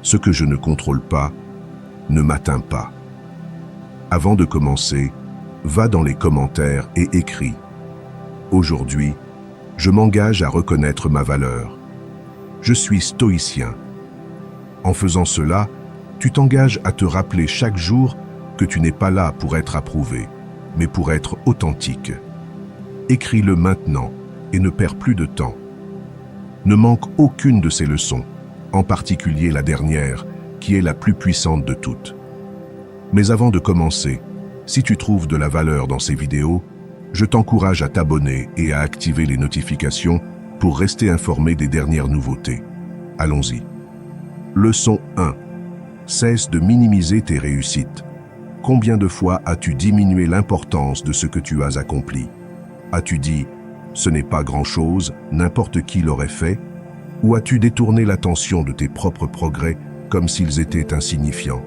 Ce que je ne contrôle pas ne m'atteint pas. Avant de commencer, va dans les commentaires et écris. Aujourd'hui, je m'engage à reconnaître ma valeur. Je suis stoïcien. En faisant cela, tu t'engages à te rappeler chaque jour que tu n'es pas là pour être approuvé, mais pour être authentique. Écris-le maintenant et ne perds plus de temps. Ne manque aucune de ces leçons, en particulier la dernière, qui est la plus puissante de toutes. Mais avant de commencer, si tu trouves de la valeur dans ces vidéos, je t'encourage à t'abonner et à activer les notifications pour rester informé des dernières nouveautés. Allons-y. Leçon 1. Cesse de minimiser tes réussites. Combien de fois as-tu diminué l'importance de ce que tu as accompli? As-tu dit « ce n'est pas grand-chose, n'importe qui l'aurait fait » ou as-tu détourné l'attention de tes propres progrès comme s'ils étaient insignifiants?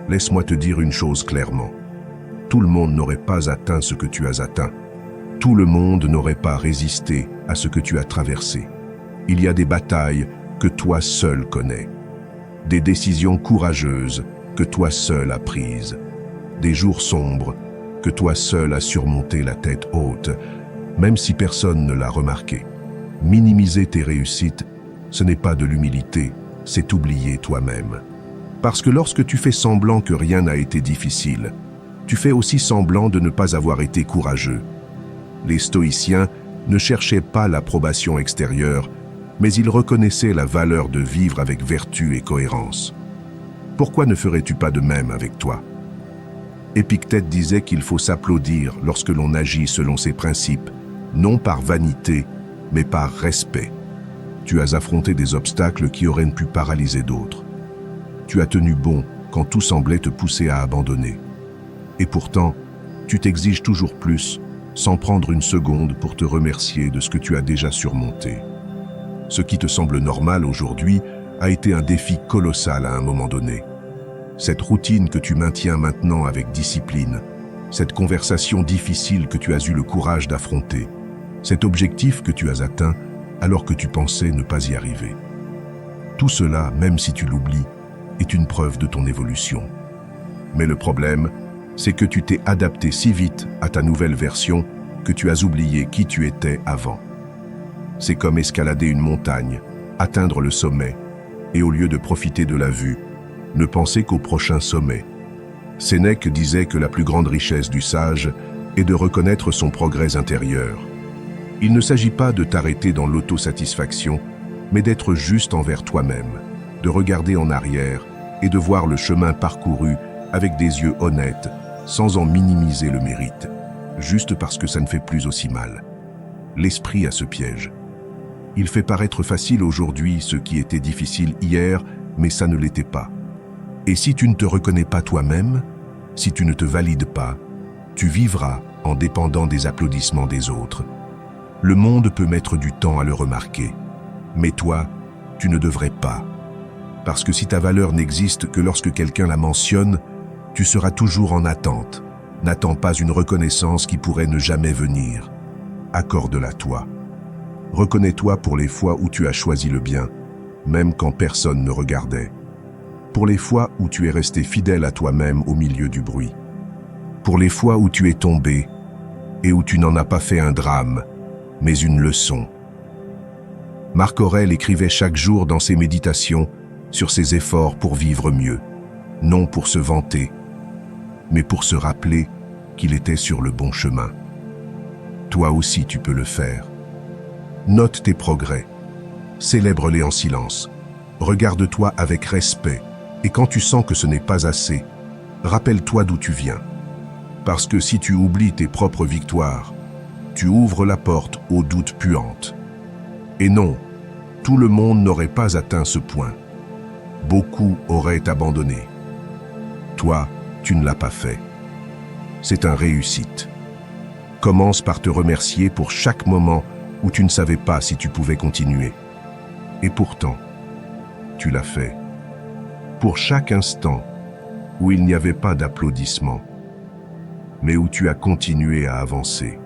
Laisse-moi te dire une chose clairement. Tout le monde n'aurait pas atteint ce que tu as atteint. Tout le monde n'aurait pas résisté à ce que tu as traversé. Il y a des batailles que toi seul connais. Des décisions courageuses que toi seul as prises. Des jours sombres que toi seul as surmonté la tête haute, même si personne ne l'a remarqué. Minimiser tes réussites, ce n'est pas de l'humilité, c'est oublier toi-même. Parce que lorsque tu fais semblant que rien n'a été difficile, tu fais aussi semblant de ne pas avoir été courageux. Les stoïciens ne cherchaient pas l'approbation extérieure, mais ils reconnaissaient la valeur de vivre avec vertu et cohérence. Pourquoi ne ferais-tu pas de même avec toi? Épictète disait qu'il faut s'applaudir lorsque l'on agit selon ses principes, non par vanité, mais par respect. Tu as affronté des obstacles qui auraient pu paralyser d'autres. Tu as tenu bon quand tout semblait te pousser à abandonner. Et pourtant, tu t'exiges toujours plus, sans prendre une seconde pour te remercier de ce que tu as déjà surmonté. Ce qui te semble normal aujourd'hui a été un défi colossal à un moment donné. Cette routine que tu maintiens maintenant avec discipline, cette conversation difficile que tu as eu le courage d'affronter, cet objectif que tu as atteint alors que tu pensais ne pas y arriver. Tout cela, même si tu l'oublies, est une preuve de ton évolution. Mais le problème, c'est que tu t'es adapté si vite à ta nouvelle version que tu as oublié qui tu étais avant. C'est comme escalader une montagne, atteindre le sommet, et au lieu de profiter de la vue, ne penser qu'au prochain sommet. Sénèque disait que la plus grande richesse du sage est de reconnaître son progrès intérieur. Il ne s'agit pas de t'arrêter dans l'autosatisfaction, mais d'être juste envers toi-même, de regarder en arrière et de voir le chemin parcouru avec des yeux honnêtes, sans en minimiser le mérite, juste parce que ça ne fait plus aussi mal. L'esprit a ce piège. Il fait paraître facile aujourd'hui ce qui était difficile hier, mais ça ne l'était pas. Et si tu ne te reconnais pas toi-même, si tu ne te valides pas, tu vivras en dépendant des applaudissements des autres. Le monde peut mettre du temps à le remarquer, mais toi, tu ne devrais pas. Parce que si ta valeur n'existe que lorsque quelqu'un la mentionne, tu seras toujours en attente. N'attends pas une reconnaissance qui pourrait ne jamais venir. Accorde-la toi. Reconnais-toi pour les fois où tu as choisi le bien, même quand personne ne regardait. Pour les fois où tu es resté fidèle à toi-même au milieu du bruit. Pour les fois où tu es tombé et où tu n'en as pas fait un drame, mais une leçon. Marc Aurèle écrivait chaque jour dans ses méditations sur ses efforts pour vivre mieux, non pour se vanter, mais pour se rappeler qu'il était sur le bon chemin. Toi aussi tu peux le faire. Note tes progrès, célèbre-les en silence, regarde-toi avec respect, et quand tu sens que ce n'est pas assez, rappelle-toi d'où tu viens. Parce que si tu oublies tes propres victoires, tu ouvres la porte aux doutes puantes. Et non, tout le monde n'aurait pas atteint ce point. Beaucoup auraient abandonné. Toi, tu ne l'as pas fait. C'est une réussite. Commence par te remercier pour chaque moment où tu ne savais pas si tu pouvais continuer. Et pourtant, tu l'as fait. Pour chaque instant où il n'y avait pas d'applaudissements, mais où tu as continué à avancer.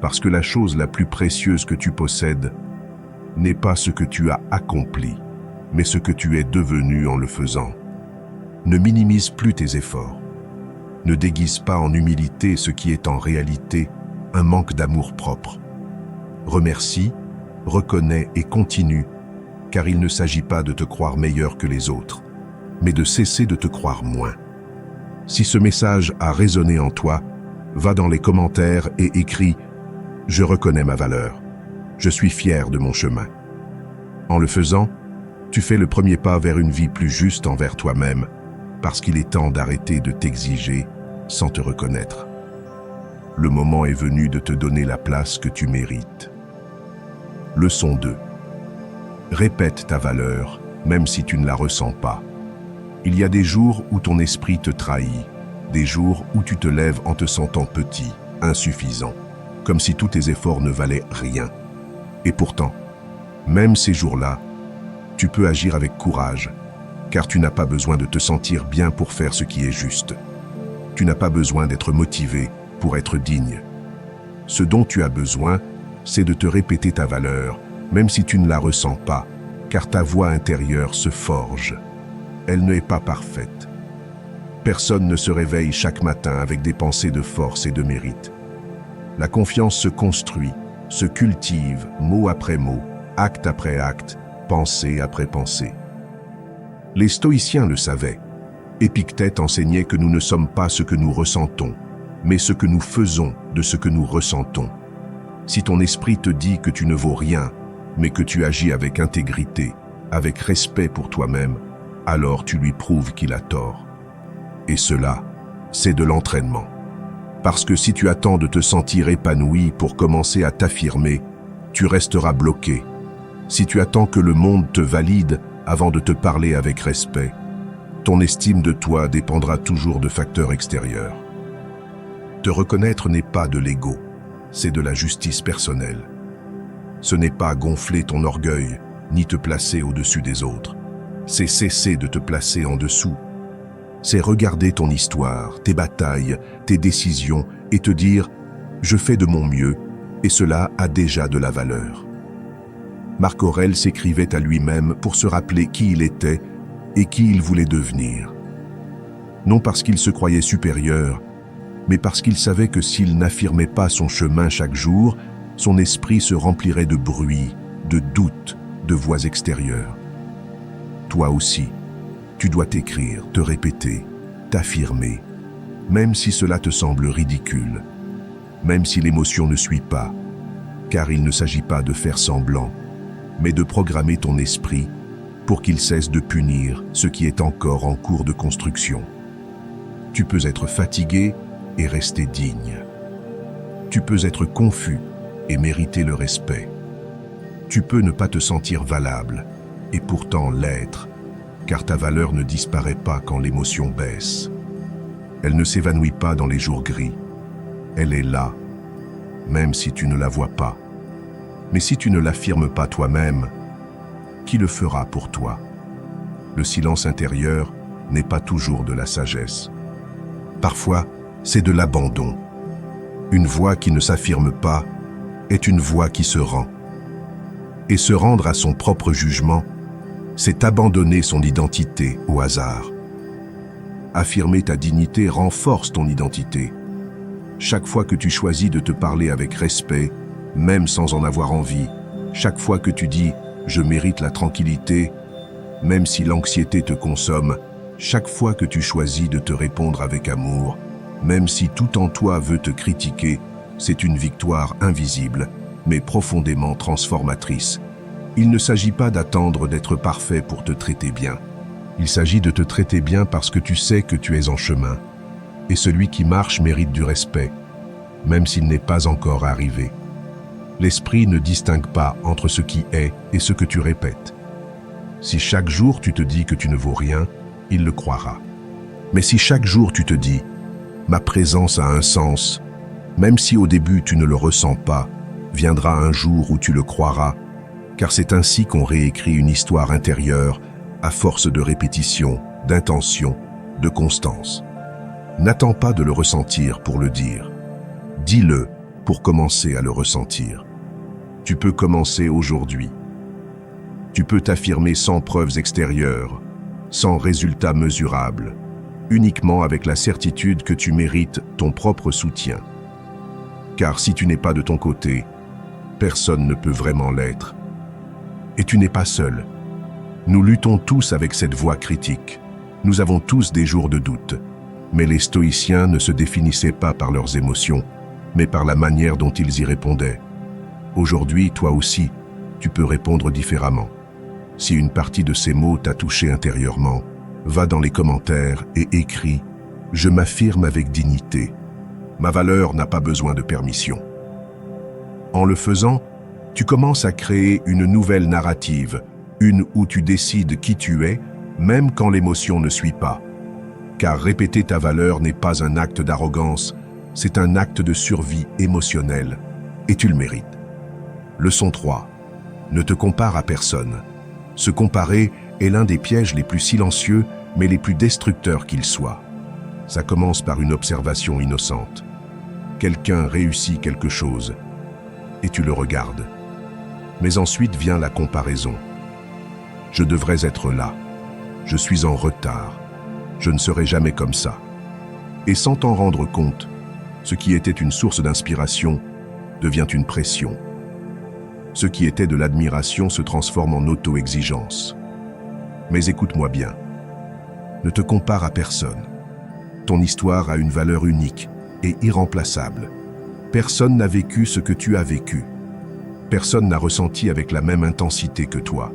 Parce que la chose la plus précieuse que tu possèdes n'est pas ce que tu as accompli, mais ce que tu es devenu en le faisant. Ne minimise plus tes efforts. Ne déguise pas en humilité ce qui est en réalité un manque d'amour-propre. Remercie, reconnais et continue, car il ne s'agit pas de te croire meilleur que les autres, mais de cesser de te croire moins. Si ce message a résonné en toi, va dans les commentaires et écris « Je reconnais ma valeur. Je suis fier de mon chemin ». En le faisant, tu fais le premier pas vers une vie plus juste envers toi-même, parce qu'il est temps d'arrêter de t'exiger sans te reconnaître. Le moment est venu de te donner la place que tu mérites. Leçon 2. Répète ta valeur, même si tu ne la ressens pas. Il y a des jours où ton esprit te trahit, des jours où tu te lèves en te sentant petit, insuffisant, comme si tous tes efforts ne valaient rien. Et pourtant, même ces jours-là, tu peux agir avec courage, car tu n'as pas besoin de te sentir bien pour faire ce qui est juste. Tu n'as pas besoin d'être motivé pour être digne. Ce dont tu as besoin, c'est de te répéter ta valeur, même si tu ne la ressens pas, car ta voix intérieure se forge. Elle n'est pas parfaite. Personne ne se réveille chaque matin avec des pensées de force et de mérite. La confiance se construit, se cultive, mot après mot, acte après acte, pensée après pensée. Les stoïciens le savaient. Épictète enseignait que nous ne sommes pas ce que nous ressentons, mais ce que nous faisons de ce que nous ressentons. Si ton esprit te dit que tu ne vaux rien, mais que tu agis avec intégrité, avec respect pour toi-même, alors tu lui prouves qu'il a tort. Et cela, c'est de l'entraînement. Parce que si tu attends de te sentir épanoui pour commencer à t'affirmer, tu resteras bloqué. Si tu attends que le monde te valide avant de te parler avec respect, ton estime de toi dépendra toujours de facteurs extérieurs. Te reconnaître n'est pas de l'ego, c'est de la justice personnelle. Ce n'est pas gonfler ton orgueil, ni te placer au-dessus des autres. C'est cesser de te placer en dessous. C'est regarder ton histoire, tes batailles, tes décisions et te dire « je fais de mon mieux » et cela a déjà de la valeur. Marc Aurèle s'écrivait à lui-même pour se rappeler qui il était et qui il voulait devenir. Non parce qu'il se croyait supérieur, mais parce qu'il savait que s'il n'affirmait pas son chemin chaque jour, son esprit se remplirait de bruit, de doutes, de voix extérieures. Toi aussi, tu dois t'écrire, te répéter, t'affirmer, même si cela te semble ridicule, même si l'émotion ne suit pas, car il ne s'agit pas de faire semblant, mais de programmer ton esprit pour qu'il cesse de punir ce qui est encore en cours de construction. Tu peux être fatigué et rester digne. Tu peux être confus et mériter le respect. Tu peux ne pas te sentir valable et pourtant l'être, car ta valeur ne disparaît pas quand l'émotion baisse. Elle ne s'évanouit pas dans les jours gris. Elle est là, même si tu ne la vois pas. Mais si tu ne l'affirmes pas toi-même, qui le fera pour toi? Le silence intérieur n'est pas toujours de la sagesse. Parfois, c'est de l'abandon. Une voix qui ne s'affirme pas est une voix qui se rend. Et se rendre à son propre jugement, c'est abandonner son identité au hasard. Affirmer ta dignité renforce ton identité. Chaque fois que tu choisis de te parler avec respect, même sans en avoir envie, chaque fois que tu dis « je mérite la tranquillité », même si l'anxiété te consomme, chaque fois que tu choisis de te répondre avec amour, même si tout en toi veut te critiquer, c'est une victoire invisible, mais profondément transformatrice. Il ne s'agit pas d'attendre d'être parfait pour te traiter bien. Il s'agit de te traiter bien parce que tu sais que tu es en chemin. Et celui qui marche mérite du respect, même s'il n'est pas encore arrivé. L'esprit ne distingue pas entre ce qui est et ce que tu répètes. Si chaque jour tu te dis que tu ne vaux rien, il le croira. Mais si chaque jour tu te dis « ma présence a un sens », même si au début tu ne le ressens pas, viendra un jour où tu le croiras, car c'est ainsi qu'on réécrit une histoire intérieure à force de répétition, d'intention, de constance. N'attends pas de le ressentir pour le dire. Dis-le pour commencer à le ressentir. Tu peux commencer aujourd'hui. Tu peux t'affirmer sans preuves extérieures, sans résultats mesurables, uniquement avec la certitude que tu mérites ton propre soutien. Car si tu n'es pas de ton côté, personne ne peut vraiment l'être. Et tu n'es pas seul. Nous luttons tous avec cette voix critique. Nous avons tous des jours de doute. Mais les stoïciens ne se définissaient pas par leurs émotions, mais par la manière dont ils y répondaient. Aujourd'hui, toi aussi, tu peux répondre différemment. Si une partie de ces mots t'a touché intérieurement, va dans les commentaires et écris « Je m'affirme avec dignité. Ma valeur n'a pas besoin de permission. » En le faisant, tu commences à créer une nouvelle narrative, une où tu décides qui tu es, même quand l'émotion ne suit pas. Car répéter ta valeur n'est pas un acte d'arrogance, c'est un acte de survie émotionnelle, et tu le mérites. Leçon 3. Ne te compare à personne. Se comparer est l'un des pièges les plus silencieux, mais les plus destructeurs qu'ils soient. Ça commence par une observation innocente. Quelqu'un réussit quelque chose, et tu le regardes. Mais ensuite vient la comparaison. Je devrais être là. Je suis en retard. Je ne serai jamais comme ça. Et sans t'en rendre compte, ce qui était une source d'inspiration devient une pression. Ce qui était de l'admiration se transforme en auto-exigence. Mais écoute-moi bien. Ne te compare à personne. Ton histoire a une valeur unique et irremplaçable. Personne n'a vécu ce que tu as vécu. Personne n'a ressenti avec la même intensité que toi.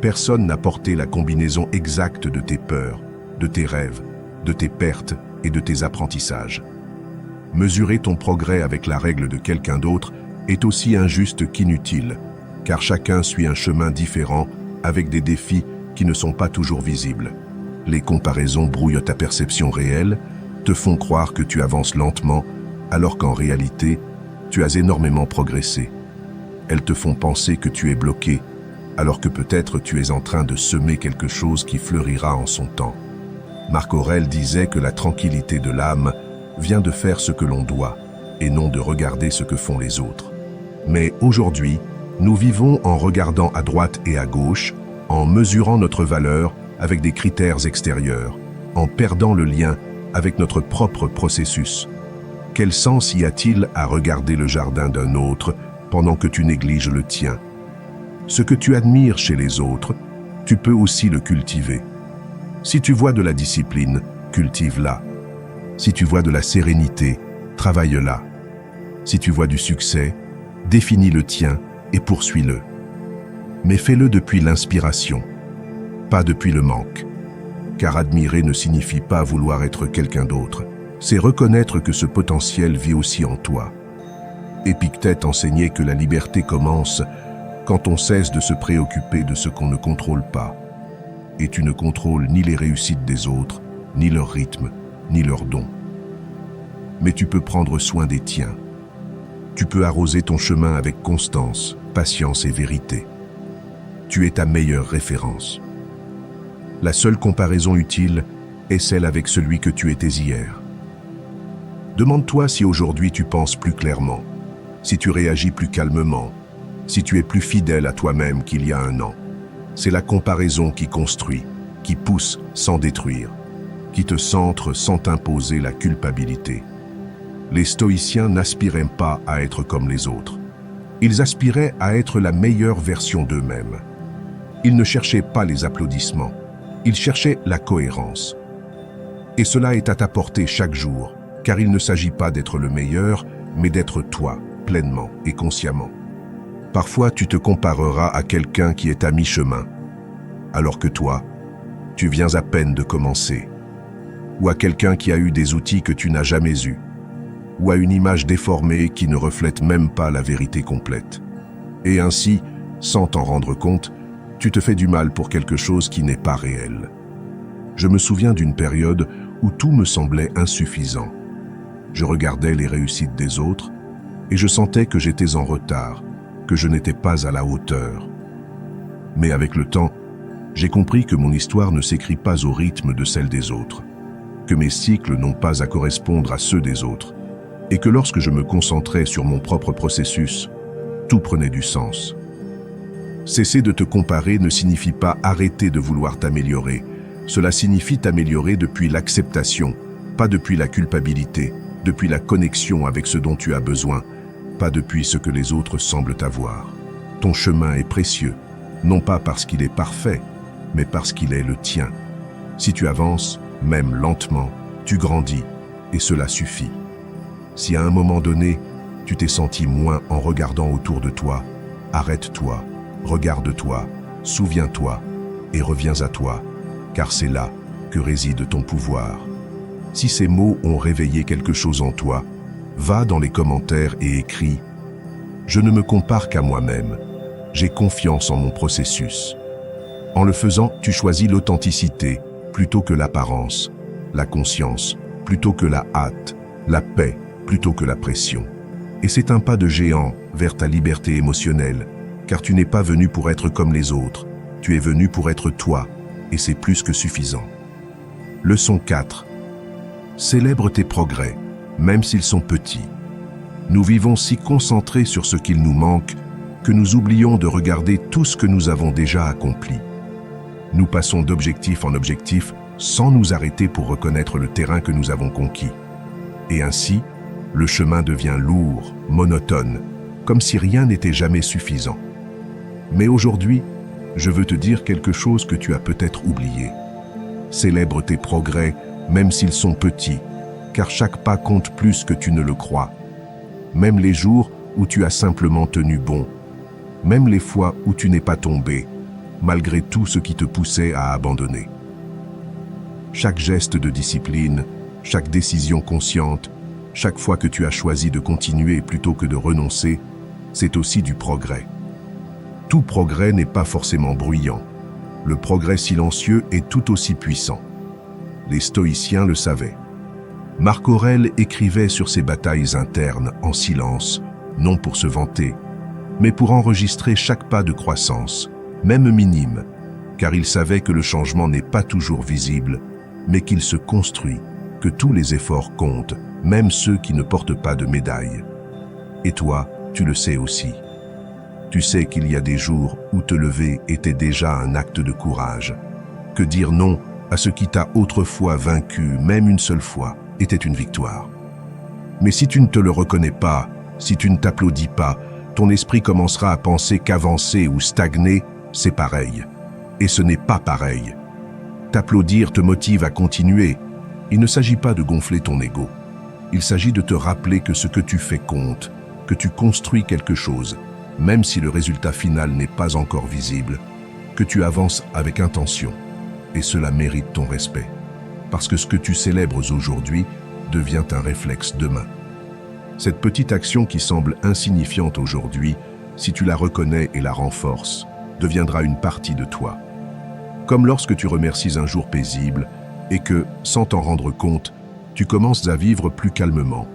Personne n'a porté la combinaison exacte de tes peurs, de tes rêves, de tes pertes et de tes apprentissages. Mesurer ton progrès avec la règle de quelqu'un d'autre est aussi injuste qu'inutile, car chacun suit un chemin différent avec des défis qui ne sont pas toujours visibles. Les comparaisons brouillent ta perception réelle, te font croire que tu avances lentement, alors qu'en réalité, tu as énormément progressé. Elles te font penser que tu es bloqué, alors que peut-être tu es en train de semer quelque chose qui fleurira en son temps. Marc Aurèle disait que la tranquillité de l'âme vient de faire ce que l'on doit, et non de regarder ce que font les autres. Mais aujourd'hui, nous vivons en regardant à droite et à gauche, en mesurant notre valeur avec des critères extérieurs, en perdant le lien avec notre propre processus. Quel sens y a-t-il à regarder le jardin d'un autre pendant que tu négliges le tien? Ce que tu admires chez les autres, tu peux aussi le cultiver. Si tu vois de la discipline, cultive-la. Si tu vois de la sérénité, travaille-la. Si tu vois du succès, définis le tien et poursuis-le. Mais fais-le depuis l'inspiration, pas depuis le manque. Car admirer ne signifie pas vouloir être quelqu'un d'autre. C'est reconnaître que ce potentiel vit aussi en toi. Épictète enseignait que la liberté commence quand on cesse de se préoccuper de ce qu'on ne contrôle pas. Et tu ne contrôles ni les réussites des autres, ni leur rythme, ni leurs dons. Mais tu peux prendre soin des tiens. Tu peux arroser ton chemin avec constance, patience et vérité. Tu es ta meilleure référence. La seule comparaison utile est celle avec celui que tu étais hier. Demande-toi si aujourd'hui tu penses plus clairement, si tu réagis plus calmement, si tu es plus fidèle à toi-même qu'il y a un an. C'est la comparaison qui construit, qui pousse sans détruire, qui te centre sans t'imposer la culpabilité. Les stoïciens n'aspiraient pas à être comme les autres. Ils aspiraient à être la meilleure version d'eux-mêmes. Ils ne cherchaient pas les applaudissements, ils cherchaient la cohérence. Et cela est à ta portée chaque jour, car il ne s'agit pas d'être le meilleur, mais d'être toi, pleinement et consciemment. Parfois, tu te compareras à quelqu'un qui est à mi-chemin, alors que toi, tu viens à peine de commencer. Ou à quelqu'un qui a eu des outils que tu n'as jamais eus. Ou à une image déformée qui ne reflète même pas la vérité complète. Et ainsi, sans t'en rendre compte, tu te fais du mal pour quelque chose qui n'est pas réel. Je me souviens d'une période où tout me semblait insuffisant. Je regardais les réussites des autres et je sentais que j'étais en retard, que je n'étais pas à la hauteur. Mais avec le temps, j'ai compris que mon histoire ne s'écrit pas au rythme de celle des autres, que mes cycles n'ont pas à correspondre à ceux des autres, et que lorsque je me concentrais sur mon propre processus, tout prenait du sens. Cesser de te comparer ne signifie pas arrêter de vouloir t'améliorer. Cela signifie t'améliorer depuis l'acceptation, pas depuis la culpabilité, depuis la connexion avec ce dont tu as besoin, pas depuis ce que les autres semblent avoir. Ton chemin est précieux, non pas parce qu'il est parfait, mais parce qu'il est le tien. Si tu avances, même lentement, tu grandis, et cela suffit. Si à un moment donné, tu t'es senti moins en regardant autour de toi, arrête-toi, regarde-toi, souviens-toi, et reviens à toi, car c'est là que réside ton pouvoir. Si ces mots ont réveillé quelque chose en toi, va dans les commentaires et écris « Je ne me compare qu'à moi-même, j'ai confiance en mon processus ». En le faisant, tu choisis l'authenticité plutôt que l'apparence, la conscience plutôt que la hâte, la paix plutôt que la pression. Et c'est un pas de géant vers ta liberté émotionnelle, car tu n'es pas venu pour être comme les autres, tu es venu pour être toi, et c'est plus que suffisant. Leçon 4. Célèbre tes progrès, même s'ils sont petits. Nous vivons si concentrés sur ce qu'il nous manque que nous oublions de regarder tout ce que nous avons déjà accompli. Nous passons d'objectif en objectif sans nous arrêter pour reconnaître le terrain que nous avons conquis. Et ainsi, le chemin devient lourd, monotone, comme si rien n'était jamais suffisant. Mais aujourd'hui, je veux te dire quelque chose que tu as peut-être oublié. Célèbre tes progrès, même s'ils sont petits, car chaque pas compte plus que tu ne le crois. Même les jours où tu as simplement tenu bon, même les fois où tu n'es pas tombé, malgré tout ce qui te poussait à abandonner. Chaque geste de discipline, chaque décision consciente, chaque fois que tu as choisi de continuer plutôt que de renoncer, c'est aussi du progrès. Tout progrès n'est pas forcément bruyant. Le progrès silencieux est tout aussi puissant. Les stoïciens le savaient. Marc Aurèle écrivait sur ses batailles internes en silence, non pour se vanter, mais pour enregistrer chaque pas de croissance, même minime, car il savait que le changement n'est pas toujours visible, mais qu'il se construit, que tous les efforts comptent, même ceux qui ne portent pas de médaille. Et toi, tu le sais aussi. Tu sais qu'il y a des jours où te lever était déjà un acte de courage, que dire non à ce qui t'a autrefois vaincu, même une seule fois, était une victoire. Mais si tu ne te le reconnais pas, si tu ne t'applaudis pas, ton esprit commencera à penser qu'avancer ou stagner, c'est pareil. Et ce n'est pas pareil. T'applaudir te motive à continuer. Il ne s'agit pas de gonfler ton ego. Il s'agit de te rappeler que ce que tu fais compte, que tu construis quelque chose, même si le résultat final n'est pas encore visible, que tu avances avec intention. Et cela mérite ton respect. Parce que ce que tu célèbres aujourd'hui devient un réflexe demain. Cette petite action qui semble insignifiante aujourd'hui, si tu la reconnais et la renforces, deviendra une partie de toi. Comme lorsque tu remercies un jour paisible et que, sans t'en rendre compte, tu commences à vivre plus calmement,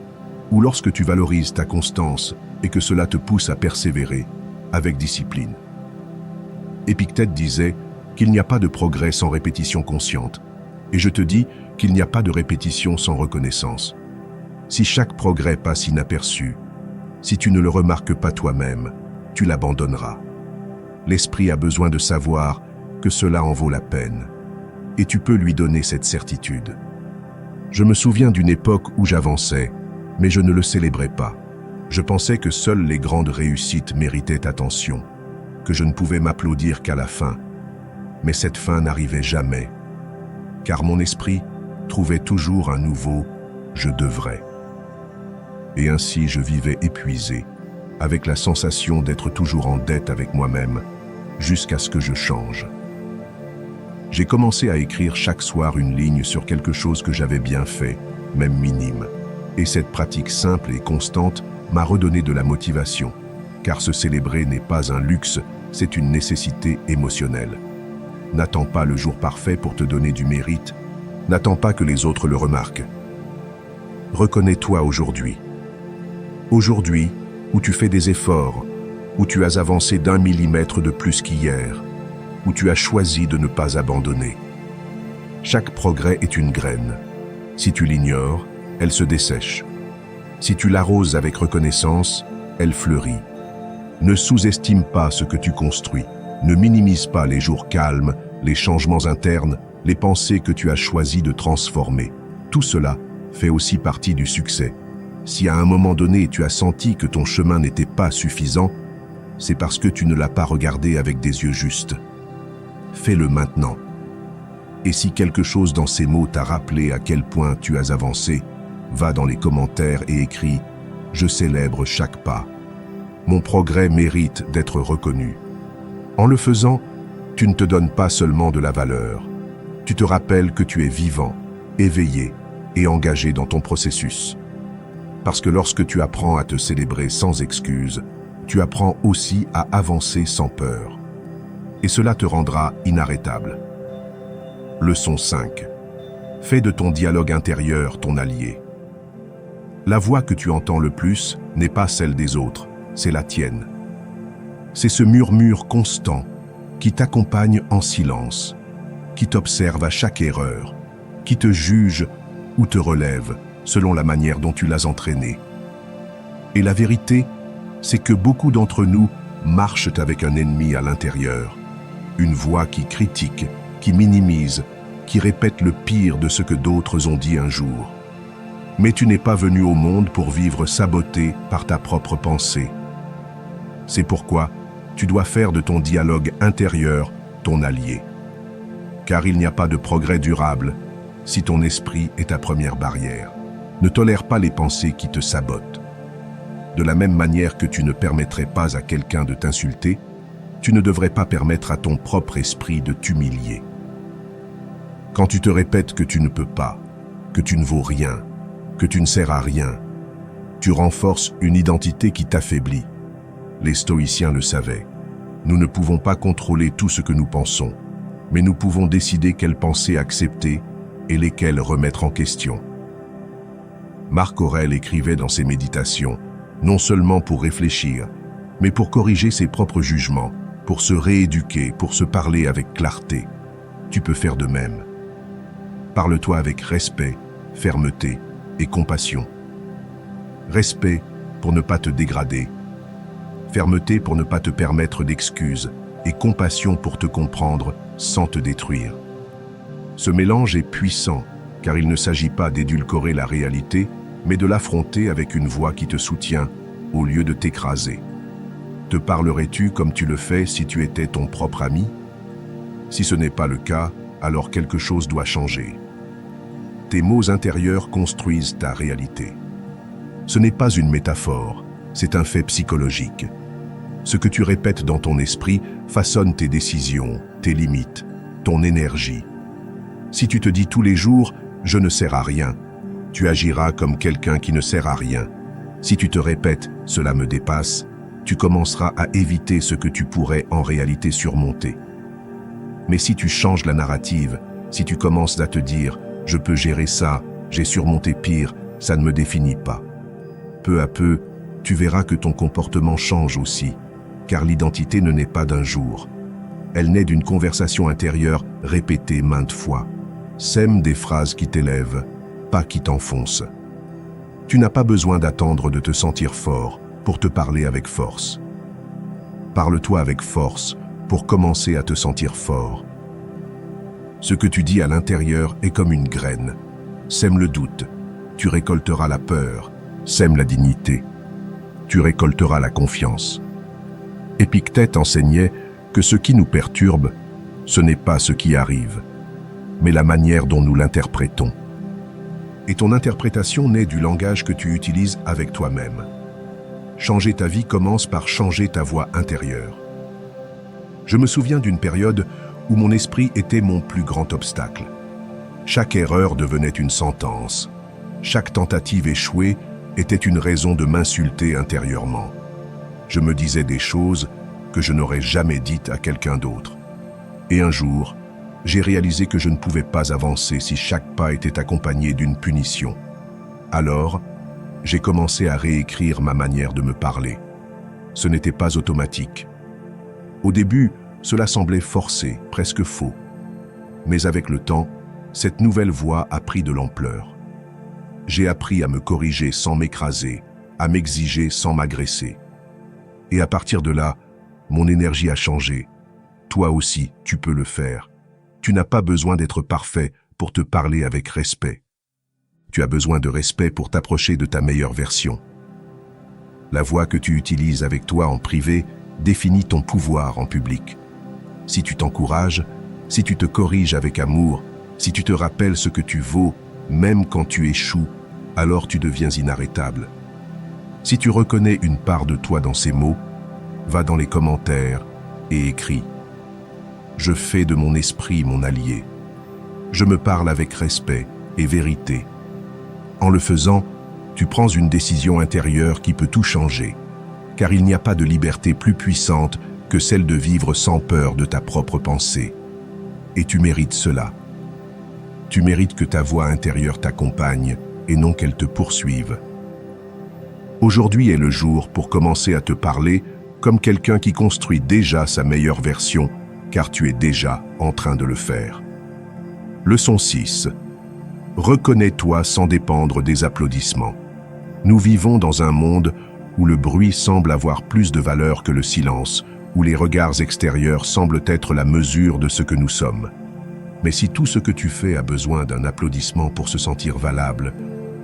ou lorsque tu valorises ta constance et que cela te pousse à persévérer avec discipline. Épictète disait qu'il n'y a pas de progrès sans répétition consciente, et je te dis qu'il n'y a pas de répétition sans reconnaissance. Si chaque progrès passe inaperçu, si tu ne le remarques pas toi-même, tu l'abandonneras. L'esprit a besoin de savoir que cela en vaut la peine, et tu peux lui donner cette certitude. Je me souviens d'une époque où j'avançais, mais je ne le célébrais pas. Je pensais que seules les grandes réussites méritaient attention, que je ne pouvais m'applaudir qu'à la fin. Mais cette fin n'arrivait jamais, car mon esprit trouvait toujours un nouveau « je devrais ». Et ainsi je vivais épuisé, avec la sensation d'être toujours en dette avec moi-même, jusqu'à ce que je change. J'ai commencé à écrire chaque soir une ligne sur quelque chose que j'avais bien fait, même minime. Et cette pratique simple et constante m'a redonné de la motivation, car se célébrer n'est pas un luxe, c'est une nécessité émotionnelle. N'attends pas le jour parfait pour te donner du mérite, n'attends pas que les autres le remarquent. Reconnais-toi aujourd'hui. Aujourd'hui, où tu fais des efforts, où tu as avancé d'1 millimètre de plus qu'hier, où tu as choisi de ne pas abandonner. Chaque progrès est une graine. Si tu l'ignores, elle se dessèche. Si tu l'arroses avec reconnaissance, elle fleurit. Ne sous-estime pas ce que tu construis. Ne minimise pas les jours calmes, les changements internes, les pensées que tu as choisi de transformer. Tout cela fait aussi partie du succès. Si à un moment donné tu as senti que ton chemin n'était pas suffisant, c'est parce que tu ne l'as pas regardé avec des yeux justes. Fais-le maintenant. Et si quelque chose dans ces mots t'a rappelé à quel point tu as avancé, va dans les commentaires et écris « Je célèbre chaque pas. Mon progrès mérite d'être reconnu. » En le faisant, tu ne te donnes pas seulement de la valeur. Tu te rappelles que tu es vivant, éveillé et engagé dans ton processus. Parce que lorsque tu apprends à te célébrer sans excuse, tu apprends aussi à avancer sans peur. Et cela te rendra inarrêtable. Leçon 5. Fais de ton dialogue intérieur ton allié. La voix que tu entends le plus n'est pas celle des autres, c'est la tienne. C'est ce murmure constant qui t'accompagne en silence, qui t'observe à chaque erreur, qui te juge ou te relève selon la manière dont tu l'as entraîné. Et la vérité, c'est que beaucoup d'entre nous marchent avec un ennemi à l'intérieur, une voix qui critique, qui minimise, qui répète le pire de ce que d'autres ont dit un jour. Mais tu n'es pas venu au monde pour vivre saboté par ta propre pensée. C'est pourquoi tu dois faire de ton dialogue intérieur ton allié. Car il n'y a pas de progrès durable si ton esprit est ta première barrière. Ne tolère pas les pensées qui te sabotent. De la même manière que tu ne permettrais pas à quelqu'un de t'insulter, tu ne devrais pas permettre à ton propre esprit de t'humilier. Quand tu te répètes que tu ne peux pas, que tu ne vaux rien, que tu ne sers à rien, tu renforces une identité qui t'affaiblit. Les stoïciens le savaient. Nous ne pouvons pas contrôler tout ce que nous pensons, mais nous pouvons décider quelles pensées accepter et lesquelles remettre en question. Marc Aurèle écrivait dans ses méditations, non seulement pour réfléchir, mais pour corriger ses propres jugements, pour se rééduquer, pour se parler avec clarté. Tu peux faire de même. Parle-toi avec respect, fermeté et compassion. Respect pour ne pas te dégrader. Fermeté pour ne pas te permettre d'excuses et compassion pour te comprendre sans te détruire. Ce mélange est puissant car il ne s'agit pas d'édulcorer la réalité, mais de l'affronter avec une voix qui te soutient au lieu de t'écraser. Te parlerais-tu comme tu le fais si tu étais ton propre ami? Si ce n'est pas le cas, alors quelque chose doit changer. Tes mots intérieurs construisent ta réalité. Ce n'est pas une métaphore, c'est un fait psychologique. Ce que tu répètes dans ton esprit façonne tes décisions, tes limites, ton énergie. Si tu te dis tous les jours « je ne sers à rien », tu agiras comme quelqu'un qui ne sert à rien. Si tu te répètes « cela me dépasse », tu commenceras à éviter ce que tu pourrais en réalité surmonter. Mais si tu changes la narrative, si tu commences à te dire « je peux gérer ça, j'ai surmonté pire, ça ne me définit pas », peu à peu, tu verras que ton comportement change aussi, car l'identité ne naît pas d'un jour. Elle naît d'une conversation intérieure répétée maintes fois. Sème des phrases qui t'élèvent, pas qui t'enfoncent. Tu n'as pas besoin d'attendre de te sentir fort pour te parler avec force. Parle-toi avec force pour commencer à te sentir fort. Ce que tu dis à l'intérieur est comme une graine. Sème le doute, tu récolteras la peur. Sème la dignité, tu récolteras la confiance. Épictète enseignait que ce qui nous perturbe, ce n'est pas ce qui arrive, mais la manière dont nous l'interprétons. Et ton interprétation naît du langage que tu utilises avec toi-même. Changer ta vie commence par changer ta voix intérieure. Je me souviens d'une période où mon esprit était mon plus grand obstacle. Chaque erreur devenait une sentence. Chaque tentative échouée était une raison de m'insulter intérieurement. Je me disais des choses que je n'aurais jamais dites à quelqu'un d'autre. Et un jour, j'ai réalisé que je ne pouvais pas avancer si chaque pas était accompagné d'une punition. Alors, j'ai commencé à réécrire ma manière de me parler. Ce n'était pas automatique. Au début, cela semblait forcé, presque faux. Mais avec le temps, cette nouvelle voix a pris de l'ampleur. J'ai appris à me corriger sans m'écraser, à m'exiger sans m'agresser. Et à partir de là, mon énergie a changé. toi aussi, tu peux le faire. Tu n'as pas besoin d'être parfait pour te parler avec respect. Tu as besoin de respect pour t'approcher de ta meilleure version. La voix que tu utilises avec toi en privé définit ton pouvoir en public. Si tu t'encourages, si tu te corriges avec amour, si tu te rappelles ce que tu vaux, même quand tu échoues, alors tu deviens inarrêtable. Si tu reconnais une part de toi dans ces mots, va dans les commentaires et écris. Je fais de mon esprit mon allié. Je me parle avec respect et vérité. En le faisant, tu prends une décision intérieure qui peut tout changer, car il n'y a pas de liberté plus puissante que celle de vivre sans peur de ta propre pensée. Et tu mérites cela. Tu mérites que ta voix intérieure t'accompagne et non qu'elle te poursuive. Aujourd'hui est le jour pour commencer à te parler comme quelqu'un qui construit déjà sa meilleure version, car tu es déjà en train de le faire. Leçon 6. Reconnais-toi sans dépendre des applaudissements. Nous vivons dans un monde où le bruit semble avoir plus de valeur que le silence, où les regards extérieurs semblent être la mesure de ce que nous sommes. Mais si tout ce que tu fais a besoin d'un applaudissement pour se sentir valable,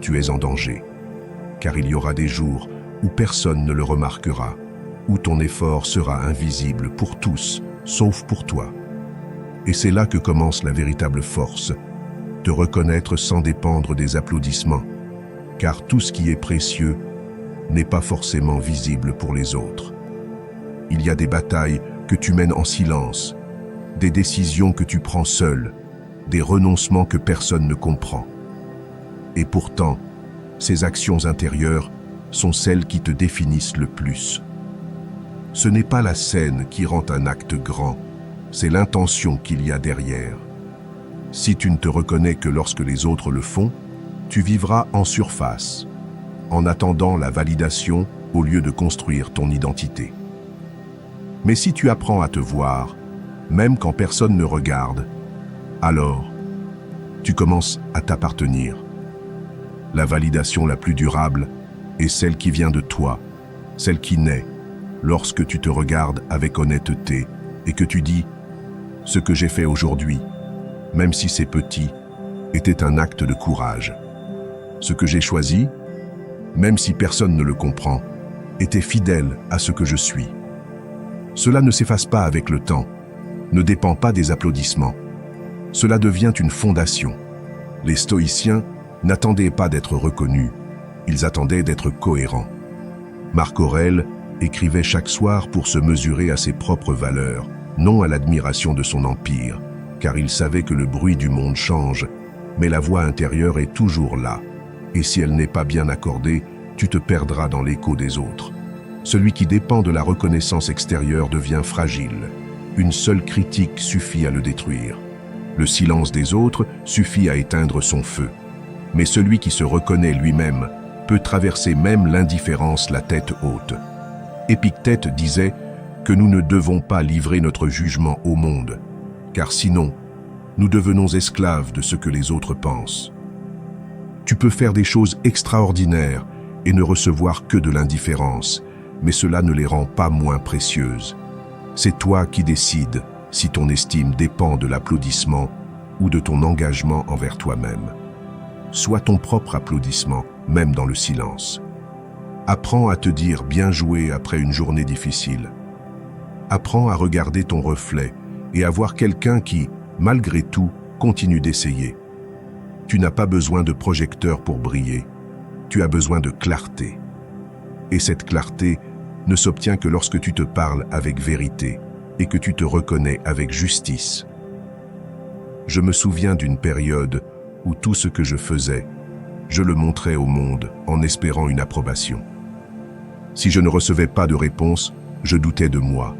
tu es en danger. Car il y aura des jours où personne ne le remarquera, où ton effort sera invisible pour tous, sauf pour toi. Et c'est là que commence la véritable force, te reconnaître sans dépendre des applaudissements, car tout ce qui est précieux n'est pas forcément visible pour les autres. Il y a des batailles que tu mènes en silence, des décisions que tu prends seul, des renoncements que personne ne comprend. Et pourtant, ces actions intérieures sont celles qui te définissent le plus. Ce n'est pas la scène qui rend un acte grand, c'est l'intention qu'il y a derrière. Si tu ne te reconnais que lorsque les autres le font, tu vivras en surface, en attendant la validation au lieu de construire ton identité. Mais si tu apprends à te voir, même quand personne ne regarde, alors tu commences à t'appartenir. La validation la plus durable est celle qui vient de toi, celle qui naît lorsque tu te regardes avec honnêteté et que tu dis « Ce que j'ai fait aujourd'hui, même si c'est petit, était un acte de courage. Ce que j'ai choisi, même si personne ne le comprend, était fidèle à ce que je suis. Cela ne s'efface pas avec le temps, ne dépend pas des applaudissements. Cela devient une fondation. Les stoïciens n'attendaient pas d'être reconnus, ils attendaient d'être cohérents. Marc Aurèle écrivait chaque soir pour se mesurer à ses propres valeurs, non à l'admiration de son empire, car il savait que le bruit du monde change, mais la voix intérieure est toujours là, et si elle n'est pas bien accordée, tu te perdras dans l'écho des autres. Celui qui dépend de la reconnaissance extérieure devient fragile. Une seule critique suffit à le détruire. Le silence des autres suffit à éteindre son feu. Mais celui qui se reconnaît lui-même peut traverser même l'indifférence la tête haute. Épictète disait que nous ne devons pas livrer notre jugement au monde, car sinon, nous devenons esclaves de ce que les autres pensent. Tu peux faire des choses extraordinaires et ne recevoir que de l'indifférence, mais cela ne les rend pas moins précieuses. C'est toi qui décides si ton estime dépend de l'applaudissement ou de ton engagement envers toi-même. Sois ton propre applaudissement, même dans le silence. Apprends à te dire bien joué après une journée difficile. Apprends à regarder ton reflet et à voir quelqu'un qui, malgré tout, continue d'essayer. Tu n'as pas besoin de projecteur pour briller. Tu as besoin de clarté. Et cette clarté ne s'obtient que lorsque tu te parles avec vérité et que tu te reconnais avec justice. Je me souviens d'une période où tout ce que je faisais, je le montrais au monde en espérant une approbation. Si je ne recevais pas de réponse, je doutais de moi.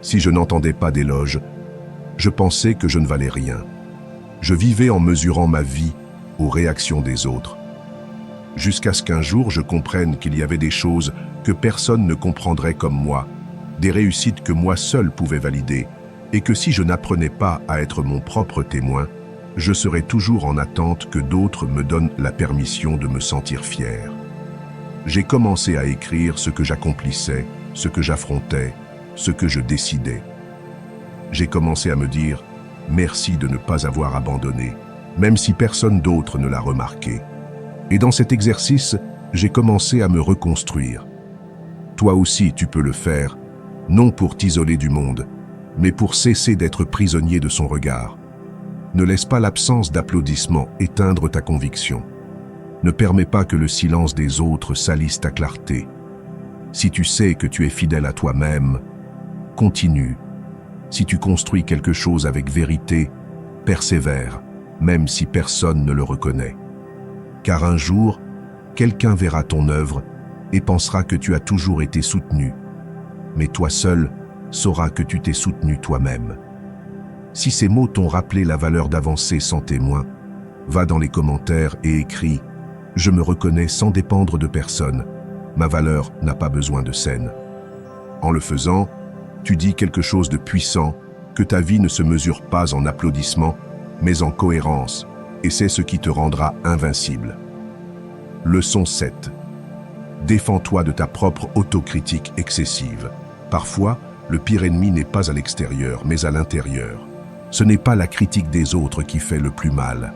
Si je n'entendais pas d'éloge, je pensais que je ne valais rien. Je vivais en mesurant ma vie aux réactions des autres. Jusqu'à ce qu'un jour je comprenne qu'il y avait des choses que personne ne comprendrait comme moi, des réussites que moi seul pouvais valider, et que si je n'apprenais pas à être mon propre témoin, je serais toujours en attente que d'autres me donnent la permission de me sentir fier. J'ai commencé à écrire ce que j'accomplissais, ce que j'affrontais, ce que je décidais. j'ai commencé à me dire « Merci de ne pas avoir abandonné », même si personne d'autre ne l'a remarqué. Et dans cet exercice, j'ai commencé à me reconstruire. Toi aussi, tu peux le faire, non pour t'isoler du monde, mais pour cesser d'être prisonnier de son regard. Ne laisse pas l'absence d'applaudissements éteindre ta conviction. Ne permets pas que le silence des autres salisse ta clarté. Si tu sais que tu es fidèle à toi-même, continue. Si tu construis quelque chose avec vérité, persévère, même si personne ne le reconnaît. Car un jour, quelqu'un verra ton œuvre et pensera que tu as toujours été soutenu. Mais toi seul sauras que tu t'es soutenu toi-même. Si ces mots t'ont rappelé la valeur d'avancer sans témoin, va dans les commentaires et écris « Je me reconnais sans dépendre de personne. Ma valeur n'a pas besoin de scène. » En le faisant, tu dis quelque chose de puissant, que ta vie ne se mesure pas en applaudissements, mais en cohérence, et c'est ce qui te rendra invincible. Leçon 7. Défends-toi de ta propre autocritique excessive. Parfois, le pire ennemi n'est pas à l'extérieur, mais à l'intérieur. Ce n'est pas la critique des autres qui fait le plus mal,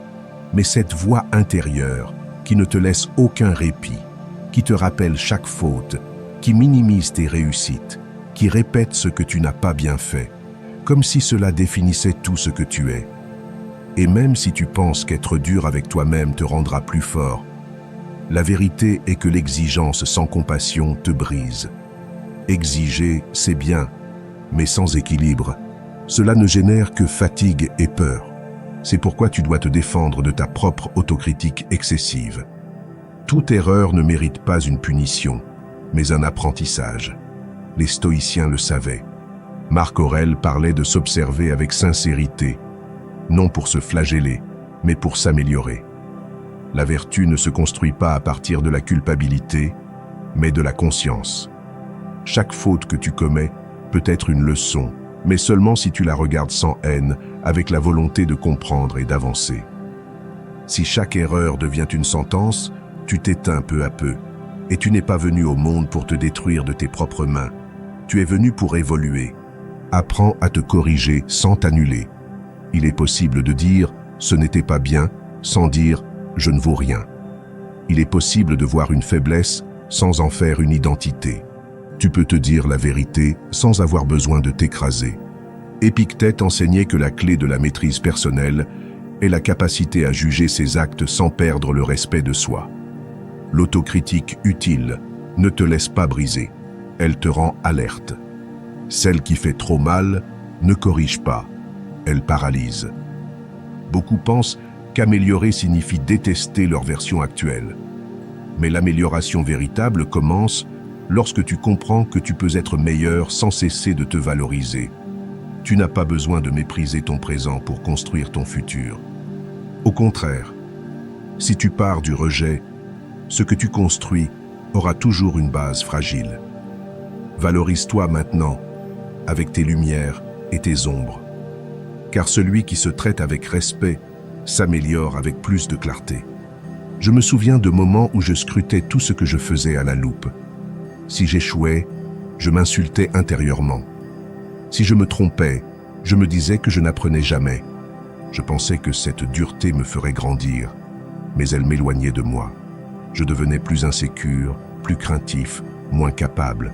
mais cette voix intérieure qui ne te laisse aucun répit, qui te rappelle chaque faute, qui minimise tes réussites, qui répète ce que tu n'as pas bien fait, comme si cela définissait tout ce que tu es. Et même si tu penses qu'être dur avec toi-même te rendra plus fort, la vérité est que l'exigence sans compassion te brise. Exiger, c'est bien, mais sans équilibre, cela ne génère que fatigue et peur. C'est pourquoi tu dois te défendre de ta propre autocritique excessive. Toute erreur ne mérite pas une punition, mais un apprentissage. Les stoïciens le savaient. Marc Aurèle parlait de s'observer avec sincérité, non pour se flageller, mais pour s'améliorer. La vertu ne se construit pas à partir de la culpabilité, mais de la conscience. Chaque faute que tu commets peut être une leçon, mais seulement si tu la regardes sans haine, avec la volonté de comprendre et d'avancer. Si chaque erreur devient une sentence, tu t'éteins peu à peu, et tu n'es pas venu au monde pour te détruire de tes propres mains. Tu es venu pour évoluer. Apprends à te corriger sans t'annuler. Il est possible de dire « ce n'était pas bien » sans dire « je ne vaux rien ». Il est possible de voir une faiblesse sans en faire une identité. Tu peux te dire la vérité sans avoir besoin de t'écraser. Épictète enseignait que la clé de la maîtrise personnelle est la capacité à juger ses actes sans perdre le respect de soi. L'autocritique utile ne te laisse pas briser, elle te rend alerte. Celle qui fait trop mal ne corrige pas, elle paralyse. Beaucoup pensent qu'améliorer signifie détester leur version actuelle. Mais l'amélioration véritable commence lorsque tu comprends que tu peux être meilleur sans cesser de te valoriser. Tu n'as pas besoin de mépriser ton présent pour construire ton futur. Au contraire, si tu pars du rejet, ce que tu construis aura toujours une base fragile. Valorise-toi maintenant, avec tes lumières et tes ombres. Car celui qui se traite avec respect s'améliore avec plus de clarté. Je me souviens de moments où je scrutais tout ce que je faisais à la loupe. Si j'échouais, je m'insultais intérieurement. Si je me trompais, je me disais que je n'apprenais jamais. Je pensais que cette dureté me ferait grandir, mais elle m'éloignait de moi. Je devenais plus insécure, plus craintif, moins capable,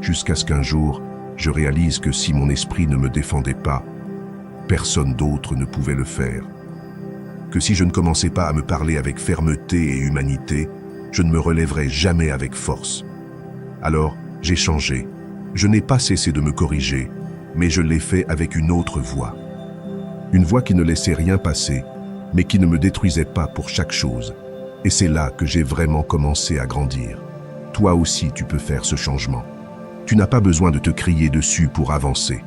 jusqu'à ce qu'un jour, je réalise que si mon esprit ne me défendait pas, personne d'autre ne pouvait le faire. Que si je ne commençais pas à me parler avec fermeté et humanité, je ne me relèverais jamais avec force. Alors, j'ai changé. Je n'ai pas cessé de me corriger, mais je l'ai fait avec une autre voix. Une voix qui ne laissait rien passer, mais qui ne me détruisait pas pour chaque chose. Et c'est là que j'ai vraiment commencé à grandir. Toi aussi, tu peux faire ce changement. Tu n'as pas besoin de te crier dessus pour avancer.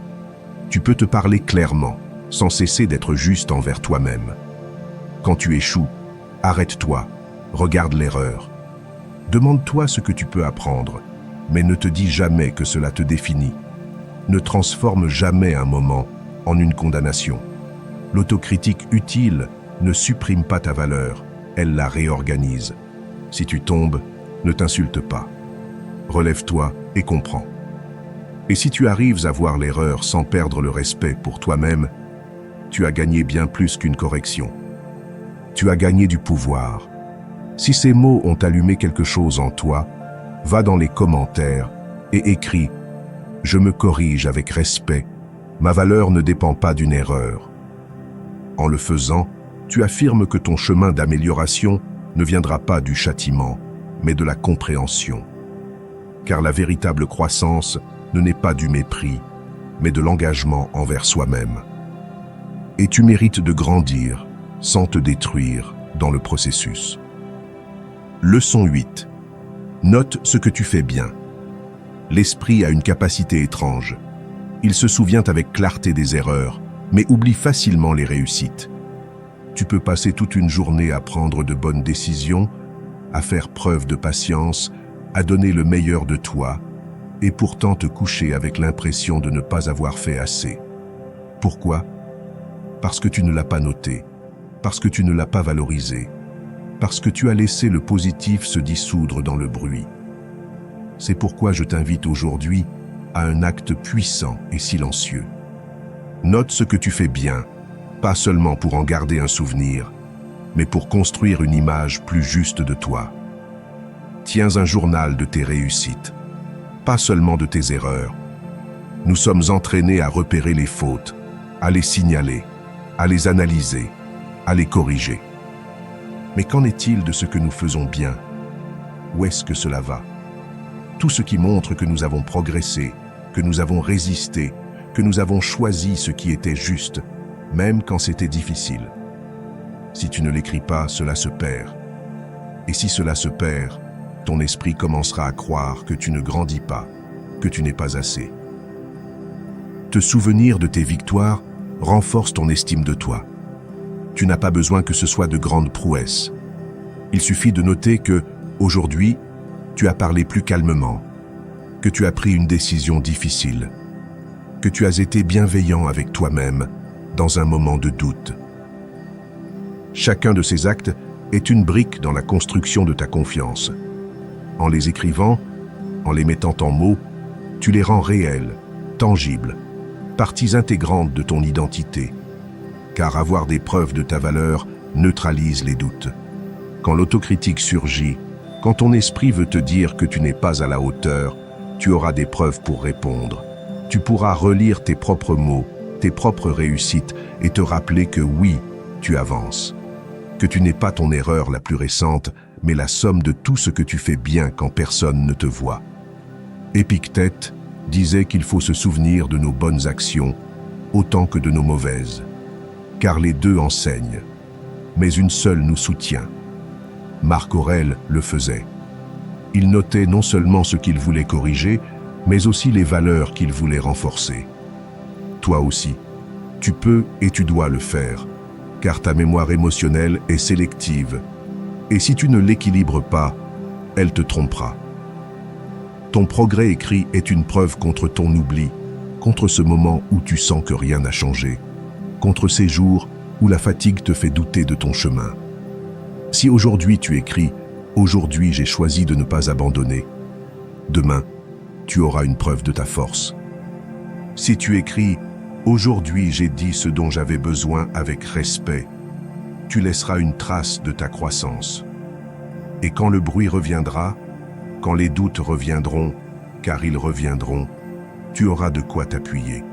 Tu peux te parler clairement, sans cesser d'être juste envers toi-même. Quand tu échoues, arrête-toi, regarde l'erreur. Demande-toi ce que tu peux apprendre, mais ne te dis jamais que cela te définit. Ne transforme jamais un moment en une condamnation. L'autocritique utile ne supprime pas ta valeur, elle la réorganise. Si tu tombes, ne t'insulte pas. Relève-toi et comprends. Et si tu arrives à voir l'erreur sans perdre le respect pour toi-même, tu as gagné bien plus qu'une correction. Tu as gagné du pouvoir. Si ces mots ont allumé quelque chose en toi, va dans les commentaires et écris « Je me corrige avec respect. Ma valeur ne dépend pas d'une erreur. » En le faisant, tu affirmes que ton chemin d'amélioration ne viendra pas du châtiment, mais de la compréhension. Car la véritable croissance ne naît pas du mépris, mais de l'engagement envers soi-même. Et tu mérites de grandir sans te détruire dans le processus. Leçon 8. Note ce que tu fais bien. L'esprit a une capacité étrange. Il se souvient avec clarté des erreurs, mais oublie facilement les réussites. Tu peux passer toute une journée à prendre de bonnes décisions, à faire preuve de patience, à donner le meilleur de toi, et pourtant te coucher avec l'impression de ne pas avoir fait assez. Pourquoi? Parce que tu ne l'as pas noté, parce que tu ne l'as pas valorisé, parce que tu as laissé le positif se dissoudre dans le bruit. C'est pourquoi je t'invite aujourd'hui à un acte puissant et silencieux. Note ce que tu fais bien, pas seulement pour en garder un souvenir, mais pour construire une image plus juste de toi. Tiens un journal de tes réussites, pas seulement de tes erreurs. Nous sommes entraînés à repérer les fautes, à les signaler, à les analyser, à les corriger. Mais qu'en est-il de ce que nous faisons bien? Où est-ce que cela va? Tout ce qui montre que nous avons progressé, que nous avons résisté, que nous avons choisi ce qui était juste, même quand c'était difficile. Si tu ne l'écris pas, cela se perd. Et si cela se perd, ton esprit commencera à croire que tu ne grandis pas, que tu n'es pas assez. Te souvenir de tes victoires renforce ton estime de toi. Tu n'as pas besoin que ce soit de grandes prouesses. Il suffit de noter que, aujourd'hui, tu as parlé plus calmement, que tu as pris une décision difficile, que tu as été bienveillant avec toi-même dans un moment de doute. Chacun de ces actes est une brique dans la construction de ta confiance. En les écrivant, en les mettant en mots, tu les rends réels, tangibles, parties intégrantes de ton identité. Car avoir des preuves de ta valeur neutralise les doutes. Quand l'autocritique surgit, quand ton esprit veut te dire que tu n'es pas à la hauteur, tu auras des preuves pour répondre. Tu pourras relire tes propres mots, tes propres réussites et te rappeler que oui, tu avances. Que tu n'es pas ton erreur la plus récente, mais la somme de tout ce que tu fais bien quand personne ne te voit. Épictète disait qu'il faut se souvenir de nos bonnes actions autant que de nos mauvaises, car les deux enseignent, mais une seule nous soutient. Marc Aurèle le faisait. Il notait non seulement ce qu'il voulait corriger, mais aussi les valeurs qu'il voulait renforcer. Toi aussi, tu peux et tu dois le faire, car ta mémoire émotionnelle est sélective, et si tu ne l'équilibres pas, elle te trompera. Ton progrès écrit est une preuve contre ton oubli, contre ce moment où tu sens que rien n'a changé, contre ces jours où la fatigue te fait douter de ton chemin. Si aujourd'hui tu écris « Aujourd'hui j'ai choisi de ne pas abandonner », demain, tu auras une preuve de ta force. Si tu écris « Aujourd'hui j'ai dit ce dont j'avais besoin avec respect », tu laisseras une trace de ta croissance. Et quand le bruit reviendra, quand les doutes reviendront, car ils reviendront, tu auras de quoi t'appuyer.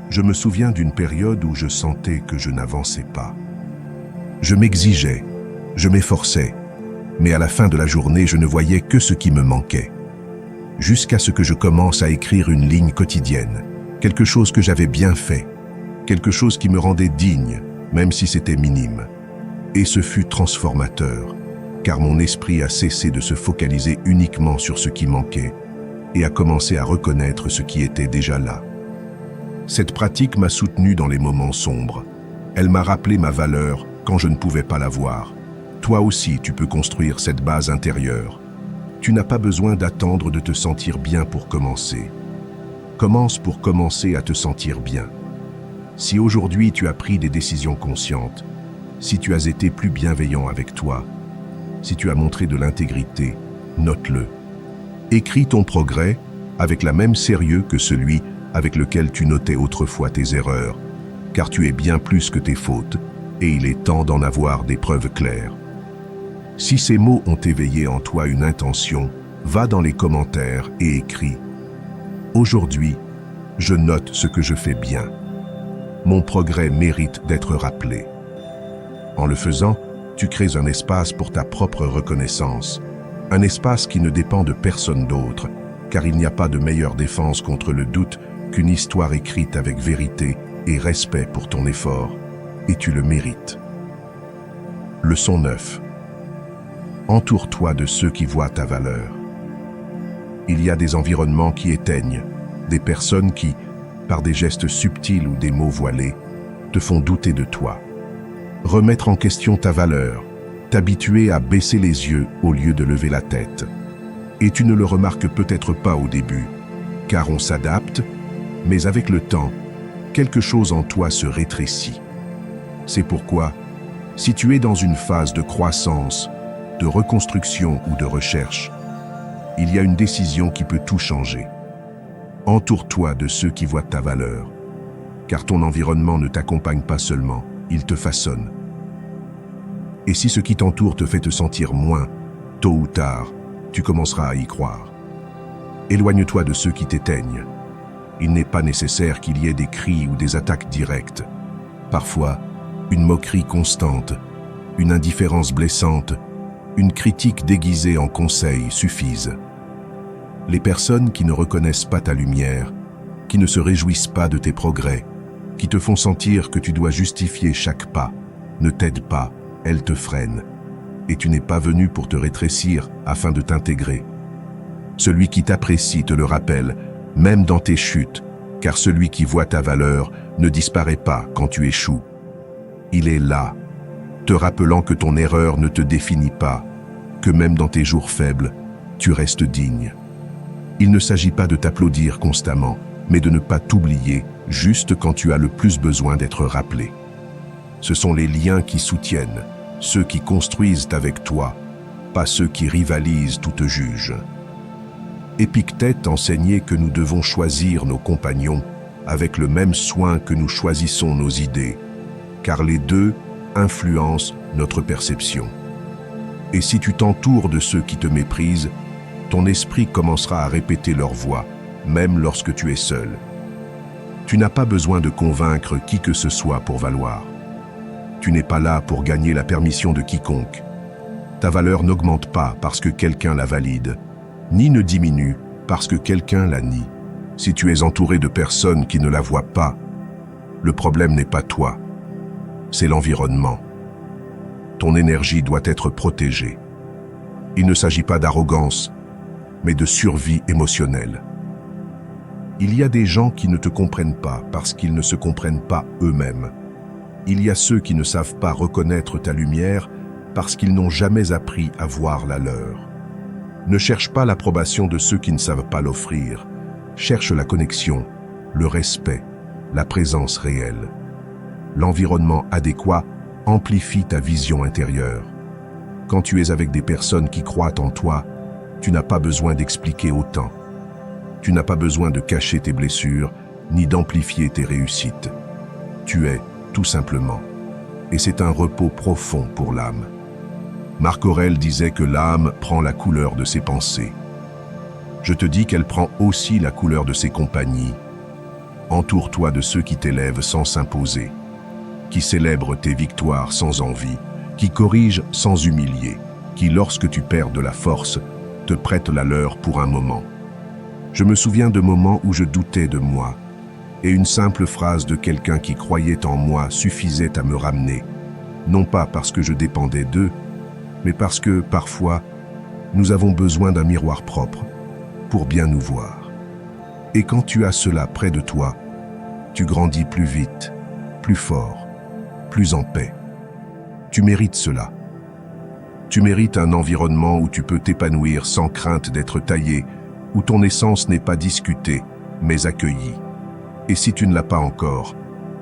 Je me souviens d'une période où je sentais que je n'avançais pas. Je m'exigeais, je m'efforçais, mais à la fin de la journée, je ne voyais que ce qui me manquait. Jusqu'à ce que je commence à écrire une ligne quotidienne, quelque chose que j'avais bien fait, quelque chose qui me rendait digne, même si c'était minime. Et ce fut transformateur, car mon esprit a cessé de se focaliser uniquement sur ce qui manquait et a commencé à reconnaître ce qui était déjà là. Cette pratique m'a soutenu dans les moments sombres. Elle m'a rappelé ma valeur quand je ne pouvais pas la voir. Toi aussi, tu peux construire cette base intérieure. Tu n'as pas besoin d'attendre de te sentir bien pour commencer. Commence pour commencer à te sentir bien. Si aujourd'hui tu as pris des décisions conscientes, si tu as été plus bienveillant avec toi, si tu as montré de l'intégrité, note-le. Écris ton progrès avec la même sérieux que celui avec lequel tu notais autrefois tes erreurs, car tu es bien plus que tes fautes, et il est temps d'en avoir des preuves claires. Si ces mots ont éveillé en toi une intention, va dans les commentaires et écris « Aujourd'hui, je note ce que je fais bien. Mon progrès mérite d'être rappelé. » En le faisant, tu crées un espace pour ta propre reconnaissance, un espace qui ne dépend de personne d'autre, car il n'y a pas de meilleure défense contre le doute qu'une histoire écrite avec vérité et respect pour ton effort, et tu le mérites. Leçon 9. Entoure-toi de ceux qui voient ta valeur. Il y a des environnements qui éteignent, des personnes qui, par des gestes subtils ou des mots voilés, te font douter de toi. Remettre en question ta valeur, t'habituer à baisser les yeux au lieu de lever la tête. Et tu ne le remarques peut-être pas au début, car on s'adapte, mais avec le temps, quelque chose en toi se rétrécit. C'est pourquoi, si tu es dans une phase de croissance, de reconstruction ou de recherche, il y a une décision qui peut tout changer. Entoure-toi de ceux qui voient ta valeur, car ton environnement ne t'accompagne pas seulement, il te façonne. Et si ce qui t'entoure te fait te sentir moins, tôt ou tard, tu commenceras à y croire. Éloigne-toi de ceux qui t'éteignent. Il n'est pas nécessaire qu'il y ait des cris ou des attaques directes. Parfois, une moquerie constante, une indifférence blessante, une critique déguisée en conseil suffisent. Les personnes qui ne reconnaissent pas ta lumière, qui ne se réjouissent pas de tes progrès, qui te font sentir que tu dois justifier chaque pas, ne t'aident pas, elles te freinent. Et tu n'es pas venu pour te rétrécir afin de t'intégrer. Celui qui t'apprécie te le rappelle, même dans tes chutes, car celui qui voit ta valeur ne disparaît pas quand tu échoues. Il est là, te rappelant que ton erreur ne te définit pas, que même dans tes jours faibles, tu restes digne. Il ne s'agit pas de t'applaudir constamment, mais de ne pas t'oublier juste quand tu as le plus besoin d'être rappelé. Ce sont les liens qui soutiennent, ceux qui construisent avec toi, pas ceux qui rivalisent ou te jugent. Épictète enseignait que nous devons choisir nos compagnons avec le même soin que nous choisissons nos idées, car les deux influencent notre perception. Et si tu t'entoures de ceux qui te méprisent, ton esprit commencera à répéter leur voix, même lorsque tu es seul. Tu n'as pas besoin de convaincre qui que ce soit pour valoir. Tu n'es pas là pour gagner la permission de quiconque. Ta valeur n'augmente pas parce que quelqu'un la valide, ni ne diminue parce que quelqu'un la nie. Si tu es entouré de personnes qui ne la voient pas, le problème n'est pas toi, c'est l'environnement. Ton énergie doit être protégée. Il ne s'agit pas d'arrogance, mais de survie émotionnelle. Il y a des gens qui ne te comprennent pas parce qu'ils ne se comprennent pas eux-mêmes. Il y a ceux qui ne savent pas reconnaître ta lumière parce qu'ils n'ont jamais appris à voir la leur. Ne cherche pas l'approbation de ceux qui ne savent pas l'offrir. Cherche la connexion, le respect, la présence réelle. L'environnement adéquat amplifie ta vision intérieure. Quand tu es avec des personnes qui croient en toi, tu n'as pas besoin d'expliquer autant. Tu n'as pas besoin de cacher tes blessures, ni d'amplifier tes réussites. Tu es, tout simplement. Et c'est un repos profond pour l'âme. Marc Aurèle disait que l'âme prend la couleur de ses pensées. Je te dis qu'elle prend aussi la couleur de ses compagnies. Entoure-toi de ceux qui t'élèvent sans s'imposer, qui célèbrent tes victoires sans envie, qui corrigent sans humilier, qui, lorsque tu perds de la force, te prêtent la leur pour un moment. Je me souviens de moments où je doutais de moi, et une simple phrase de quelqu'un qui croyait en moi suffisait à me ramener, non pas parce que je dépendais d'eux, mais parce que, parfois, nous avons besoin d'un miroir propre pour bien nous voir. Et quand tu as cela près de toi, tu grandis plus vite, plus fort, plus en paix. Tu mérites cela. Tu mérites un environnement où tu peux t'épanouir sans crainte d'être taillé, où ton essence n'est pas discutée, mais accueillie. Et si tu ne l'as pas encore,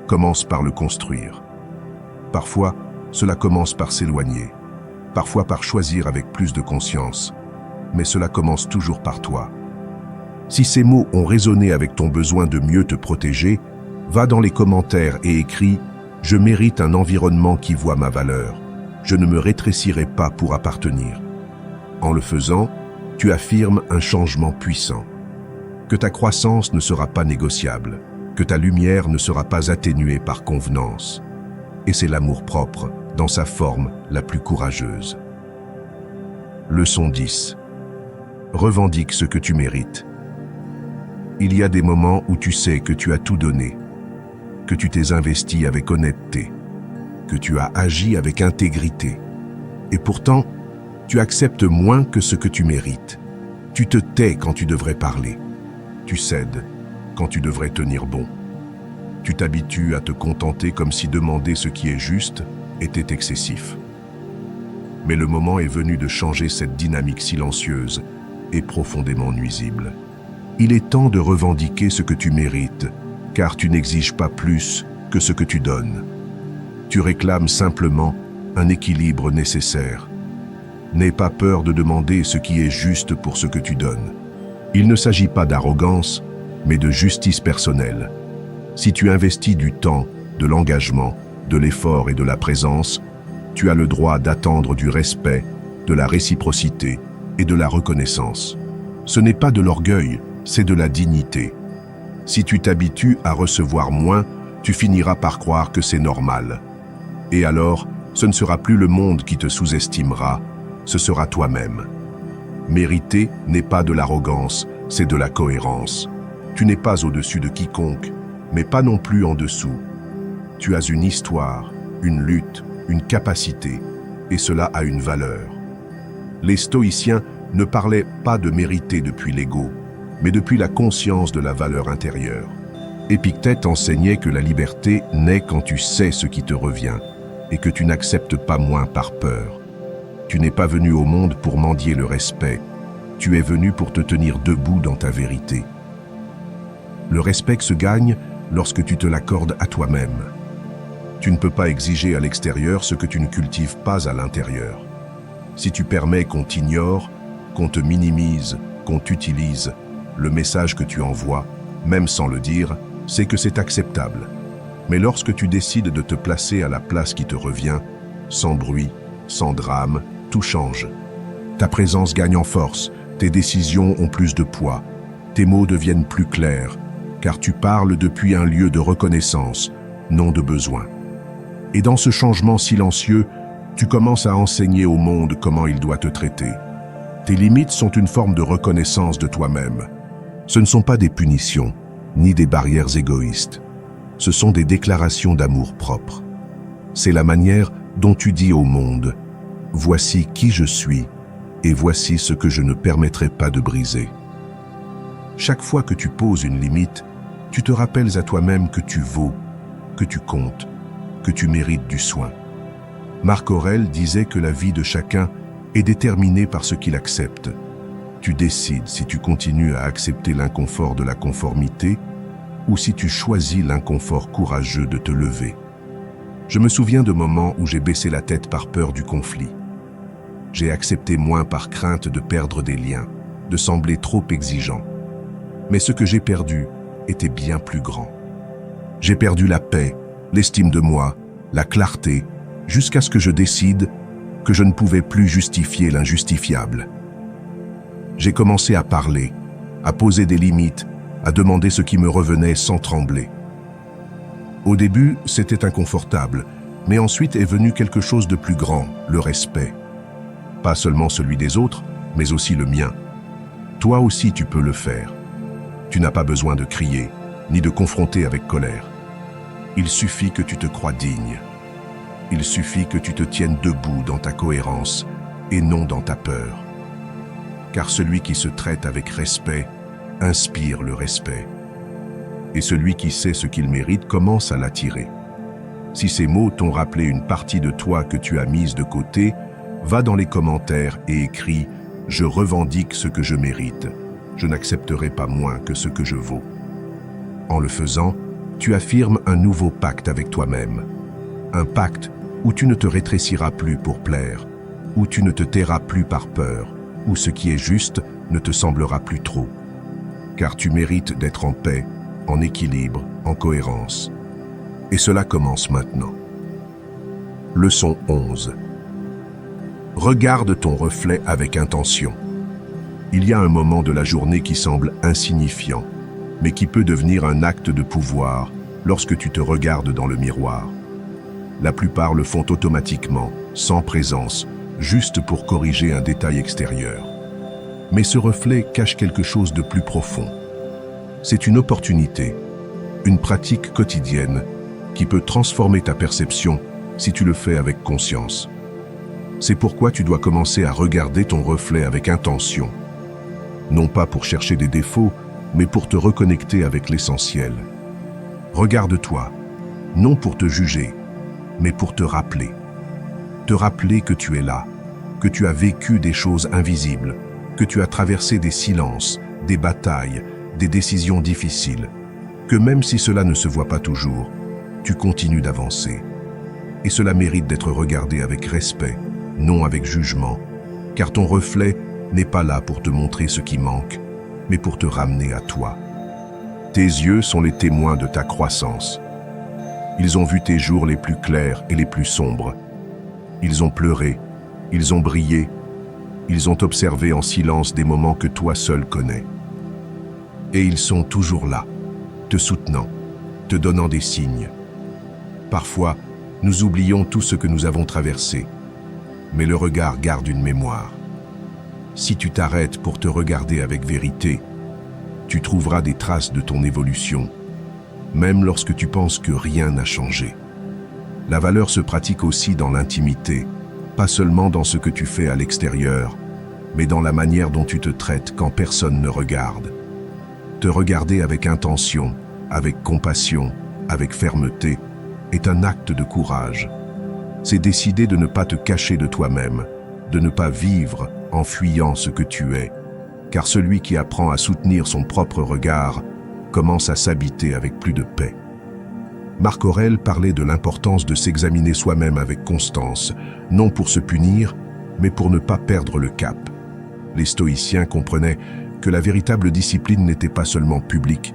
commence par le construire. Parfois, cela commence par s'éloigner. Parfois par choisir avec plus de conscience, mais cela commence toujours par toi. Si ces mots ont résonné avec ton besoin de mieux te protéger, va dans les commentaires et écris « Je mérite un environnement qui voit ma valeur. Je ne me rétrécirai pas pour appartenir. » En le faisant, tu affirmes un changement puissant. Que ta croissance ne sera pas négociable, que ta lumière ne sera pas atténuée par convenance. Et c'est l'amour-propre dans sa forme la plus courageuse. Leçon 10. Revendique ce que tu mérites. Il y a des moments où tu sais que tu as tout donné, que tu t'es investi avec honnêteté, que tu as agi avec intégrité. Et pourtant, tu acceptes moins que ce que tu mérites. Tu te tais quand tu devrais parler. Tu cèdes quand tu devrais tenir bon. Tu t'habitues à te contenter comme si demander ce qui est juste était excessif. Mais le moment est venu de changer cette dynamique silencieuse et profondément nuisible. Il est temps de revendiquer ce que tu mérites, car tu n'exiges pas plus que ce que tu donnes. Tu réclames simplement un équilibre nécessaire. N'aie pas peur de demander ce qui est juste pour ce que tu donnes. Il ne s'agit pas d'arrogance, mais de justice personnelle. Si tu investis du temps, de l'engagement, de l'effort et de la présence, tu as le droit d'attendre du respect, de la réciprocité et de la reconnaissance. Ce n'est pas de l'orgueil, c'est de la dignité. Si tu t'habitues à recevoir moins, tu finiras par croire que c'est normal. Et alors, ce ne sera plus le monde qui te sous-estimera, ce sera toi-même. Mériter n'est pas de l'arrogance, c'est de la cohérence. Tu n'es pas au-dessus de quiconque, mais pas non plus en dessous. Tu as une histoire, une lutte, une capacité, et cela a une valeur. Les stoïciens ne parlaient pas de mériter depuis l'ego, mais depuis la conscience de la valeur intérieure. Épictète enseignait que la liberté naît quand tu sais ce qui te revient, et que tu n'acceptes pas moins par peur. Tu n'es pas venu au monde pour mendier le respect, tu es venu pour te tenir debout dans ta vérité. Le respect se gagne lorsque tu te l'accordes à toi-même. Tu ne peux pas exiger à l'extérieur ce que tu ne cultives pas à l'intérieur. Si tu permets qu'on t'ignore, qu'on te minimise, qu'on t'utilise, le message que tu envoies, même sans le dire, c'est que c'est acceptable. Mais lorsque tu décides de te placer à la place qui te revient, sans bruit, sans drame, tout change. Ta présence gagne en force, tes décisions ont plus de poids, tes mots deviennent plus clairs, car tu parles depuis un lieu de reconnaissance, non de besoin. Et dans ce changement silencieux, tu commences à enseigner au monde comment il doit te traiter. Tes limites sont une forme de reconnaissance de toi-même. Ce ne sont pas des punitions, ni des barrières égoïstes. Ce sont des déclarations d'amour propre. C'est la manière dont tu dis au monde « Voici qui je suis et voici ce que je ne permettrai pas de briser ». Chaque fois que tu poses une limite, tu te rappelles à toi-même que tu vaux, que tu comptes, que tu mérites du soin. Marc Aurèle disait que la vie de chacun est déterminée par ce qu'il accepte. Tu décides si tu continues à accepter l'inconfort de la conformité ou si tu choisis l'inconfort courageux de te lever. Je me souviens de moments où j'ai baissé la tête par peur du conflit. J'ai accepté moins par crainte de perdre des liens, de sembler trop exigeant. Mais ce que j'ai perdu était bien plus grand. J'ai perdu la paix, l'estime de moi, la clarté, jusqu'à ce que je décide que je ne pouvais plus justifier l'injustifiable. J'ai commencé à parler, à poser des limites, à demander ce qui me revenait sans trembler. Au début, c'était inconfortable, mais ensuite est venu quelque chose de plus grand, le respect. Pas seulement celui des autres, mais aussi le mien. Toi aussi tu peux le faire. Tu n'as pas besoin de crier, ni de confronter avec colère. Il suffit que tu te crois digne. Il suffit que tu te tiennes debout dans ta cohérence et non dans ta peur. Car celui qui se traite avec respect inspire le respect. Et celui qui sait ce qu'il mérite commence à l'attirer. Si ces mots t'ont rappelé une partie de toi que tu as mise de côté, va dans les commentaires et écris « Je revendique ce que je mérite. Je n'accepterai pas moins que ce que je vaux. » En le faisant, tu affirmes un nouveau pacte avec toi-même. Un pacte où tu ne te rétréciras plus pour plaire, où tu ne te tairas plus par peur, où ce qui est juste ne te semblera plus trop. car tu mérites d'être en paix, en équilibre, en cohérence. Et cela commence maintenant. Leçon 11. Regarde ton reflet avec intention. Il y a un moment de la journée qui semble insignifiant, mais qui peut devenir un acte de pouvoir lorsque tu te regardes dans le miroir. La plupart le font automatiquement, sans présence, juste pour corriger un détail extérieur. Mais ce reflet cache quelque chose de plus profond. C'est une opportunité, une pratique quotidienne qui peut transformer ta perception si tu le fais avec conscience. C'est pourquoi tu dois commencer à regarder ton reflet avec intention. Non pas pour chercher des défauts, mais pour te reconnecter avec l'essentiel. Regarde-toi, non pour te juger, mais pour te rappeler. Te rappeler que tu es là, que tu as vécu des choses invisibles, que tu as traversé des silences, des batailles, des décisions difficiles, que même si cela ne se voit pas toujours, tu continues d'avancer. Et cela mérite d'être regardé avec respect, non avec jugement, car ton reflet n'est pas là pour te montrer ce qui manque, mais pour te ramener à toi. Tes yeux sont les témoins de ta croissance. Ils ont vu tes jours les plus clairs et les plus sombres. Ils ont pleuré, ils ont brillé, ils ont observé en silence des moments que toi seul connais. Et ils sont toujours là, te soutenant, te donnant des signes. Parfois, nous oublions tout ce que nous avons traversé, mais le regard garde une mémoire. Si tu t'arrêtes pour te regarder avec vérité, tu trouveras des traces de ton évolution, même lorsque tu penses que rien n'a changé. La valeur se pratique aussi dans l'intimité, pas seulement dans ce que tu fais à l'extérieur, mais dans la manière dont tu te traites quand personne ne regarde. Te regarder avec intention, avec compassion, avec fermeté, est un acte de courage. C'est décider de ne pas te cacher de toi-même, de ne pas vivre en fuyant ce que tu es, car celui qui apprend à soutenir son propre regard commence à s'habiter avec plus de paix. Marc Aurèle parlait de l'importance de s'examiner soi-même avec constance, non pour se punir, mais pour ne pas perdre le cap. Les stoïciens comprenaient que la véritable discipline n'était pas seulement publique,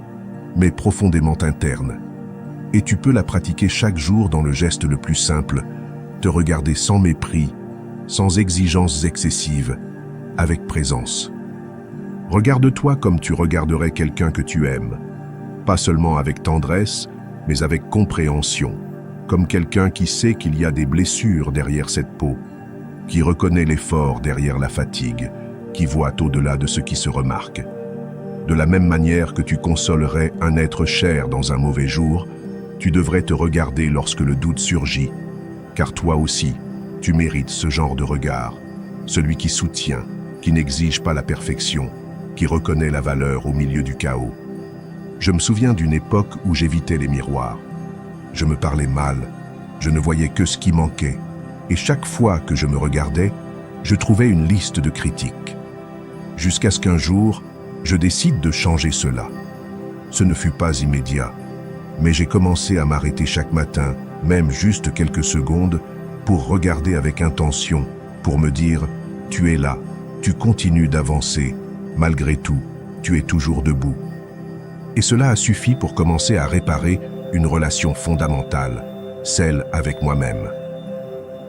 mais profondément interne. Et tu peux la pratiquer chaque jour dans le geste le plus simple, te regarder sans mépris, sans exigences excessives, avec présence. Regarde-toi comme tu regarderais quelqu'un que tu aimes, pas seulement avec tendresse, mais avec compréhension, comme quelqu'un qui sait qu'il y a des blessures derrière cette peau, qui reconnaît l'effort derrière la fatigue, qui voit au-delà de ce qui se remarque. De la même manière que tu consolerais un être cher dans un mauvais jour, tu devrais te regarder lorsque le doute surgit, car toi aussi, tu mérites ce genre de regard, celui qui soutient, qui n'exige pas la perfection, qui reconnaît la valeur au milieu du chaos. Je me souviens d'une époque où j'évitais les miroirs. Je me parlais mal, je ne voyais que ce qui manquait, et chaque fois que je me regardais, je trouvais une liste de critiques. Jusqu'à ce qu'un jour, je décide de changer cela. Ce ne fut pas immédiat, mais j'ai commencé à m'arrêter chaque matin, même juste quelques secondes, pour regarder avec intention, pour me dire « Tu es là, tu continues d'avancer, malgré tout, tu es toujours debout ». Et cela a suffi pour commencer à réparer une relation fondamentale, celle avec moi-même.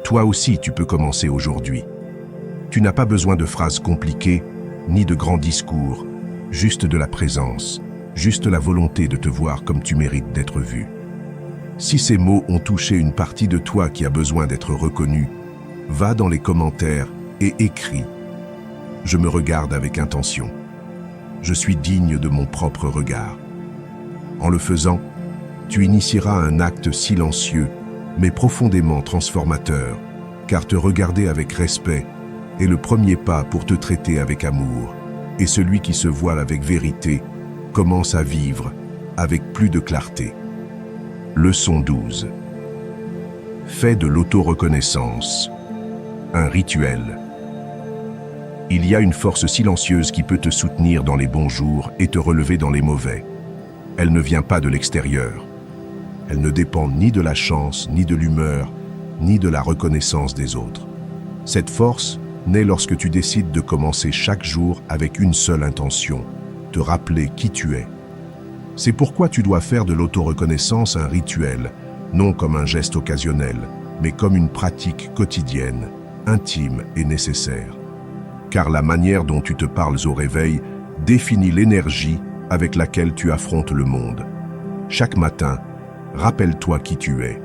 Toi aussi, tu peux commencer aujourd'hui. Tu n'as pas besoin de phrases compliquées, ni de grands discours, juste de la présence, juste la volonté de te voir comme tu mérites d'être vu. Si ces mots ont touché une partie de toi qui a besoin d'être reconnue, va dans les commentaires et écris « Je me regarde avec intention. Je suis digne de mon propre regard ». En le faisant, tu initieras un acte silencieux, mais profondément transformateur, car te regarder avec respect est le premier pas pour te traiter avec amour, et celui qui se voile avec vérité commence à vivre avec plus de clarté. Leçon 12. Fais de l'auto-reconnaissance un rituel. Il y a une force silencieuse qui peut te soutenir dans les bons jours et te relever dans les mauvais. Elle ne vient pas de l'extérieur. Elle ne dépend ni de la chance, ni de l'humeur, ni de la reconnaissance des autres. Cette force naît lorsque tu décides de commencer chaque jour avec une seule intention, te rappeler qui tu es. C'est pourquoi tu dois faire de l'auto-reconnaissance un rituel, non comme un geste occasionnel, mais comme une pratique quotidienne, intime et nécessaire. Car la manière dont tu te parles au réveil définit l'énergie avec laquelle tu affrontes le monde. Chaque matin, rappelle-toi qui tu es.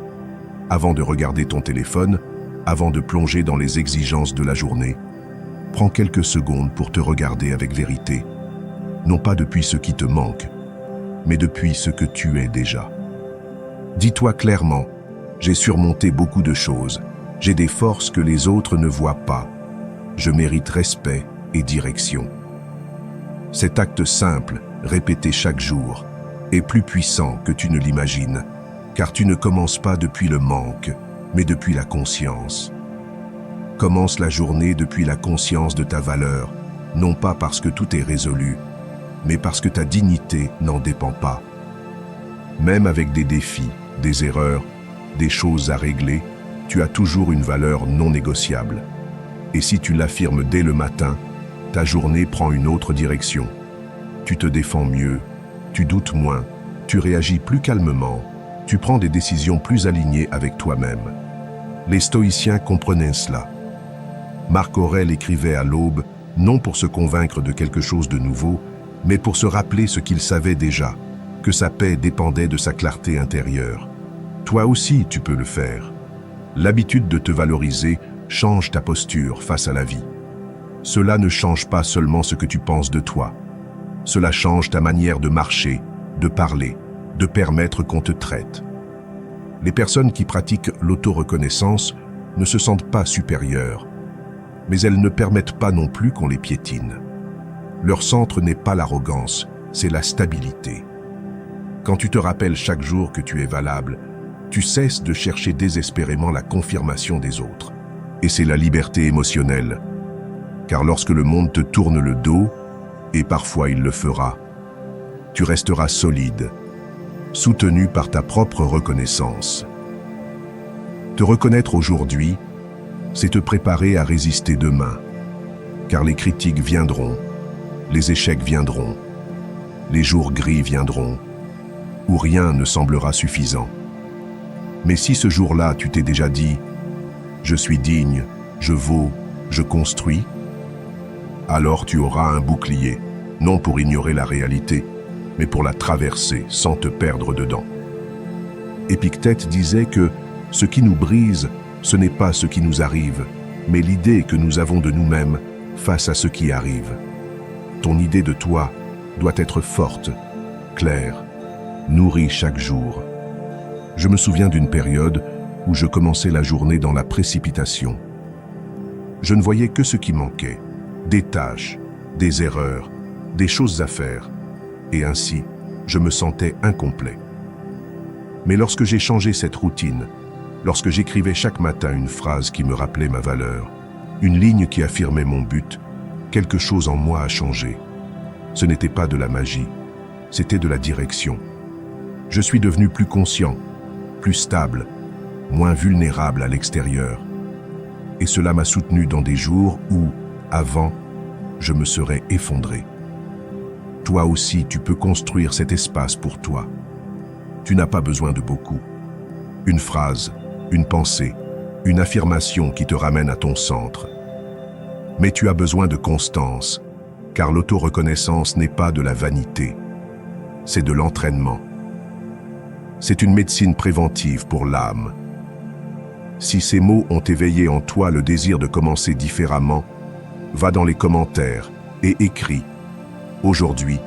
Avant de regarder ton téléphone, avant de plonger dans les exigences de la journée, prends quelques secondes pour te regarder avec vérité, non pas depuis ce qui te manque, mais depuis ce que tu es déjà. Dis-toi clairement, j'ai surmonté beaucoup de choses, j'ai des forces que les autres ne voient pas, je mérite respect et direction. Cet acte simple, répété chaque jour, est plus puissant que tu ne l'imagines, car tu ne commences pas depuis le manque, mais depuis la conscience. Commence la journée depuis la conscience de ta valeur, non pas parce que tout est résolu, mais parce que ta dignité n'en dépend pas. Même avec des défis, des erreurs, des choses à régler, tu as toujours une valeur non négociable. Et si tu l'affirmes dès le matin, ta journée prend une autre direction. Tu te défends mieux, tu doutes moins, tu réagis plus calmement, tu prends des décisions plus alignées avec toi-même. Les stoïciens comprenaient cela. Marc Aurèle écrivait à l'aube, non pour se convaincre de quelque chose de nouveau, mais pour se rappeler ce qu'il savait déjà, que sa paix dépendait de sa clarté intérieure. Toi aussi, tu peux le faire. L'habitude de te valoriser change ta posture face à la vie. Cela ne change pas seulement ce que tu penses de toi. Cela change ta manière de marcher, de parler, de permettre qu'on te traite. Les personnes qui pratiquent l'auto-reconnaissance ne se sentent pas supérieures, mais elles ne permettent pas non plus qu'on les piétine. Leur centre n'est pas l'arrogance, c'est la stabilité. Quand tu te rappelles chaque jour que tu es valable, tu cesses de chercher désespérément la confirmation des autres. Et c'est la liberté émotionnelle. Car lorsque le monde te tourne le dos, et parfois il le fera, tu resteras solide, soutenu par ta propre reconnaissance. Te reconnaître aujourd'hui, c'est te préparer à résister demain. Car les critiques viendront, les échecs viendront, les jours gris viendront, où rien ne semblera suffisant. Mais si ce jour-là tu t'es déjà dit « Je suis digne, je vaux, je construis », alors tu auras un bouclier, non pour ignorer la réalité, mais pour la traverser sans te perdre dedans. Épictète disait que ce qui nous brise, ce n'est pas ce qui nous arrive, mais l'idée que nous avons de nous-mêmes face à ce qui arrive. Ton idée de toi doit être forte, claire, nourrie chaque jour. Je me souviens d'une période où je commençais la journée dans la précipitation. Je ne voyais que ce qui manquait, des tâches, des erreurs, des choses à faire, et ainsi, je me sentais incomplet. Mais lorsque j'ai changé cette routine, lorsque j'écrivais chaque matin une phrase qui me rappelait ma valeur, une ligne qui affirmait mon but, quelque chose en moi a changé. Ce n'était pas de la magie, c'était de la direction. Je suis devenu plus conscient, plus stable, moins vulnérable à l'extérieur. Et cela m'a soutenu dans des jours où, avant, je me serais effondré. Toi aussi, tu peux construire cet espace pour toi. Tu n'as pas besoin de beaucoup. Une phrase, une pensée, une affirmation qui te ramène à ton centre. Mais tu as besoin de constance, car l'auto-reconnaissance n'est pas de la vanité, c'est de l'entraînement. C'est une médecine préventive pour l'âme. Si ces mots ont éveillé en toi le désir de commencer différemment, va dans les commentaires et écris « Aujourd'hui,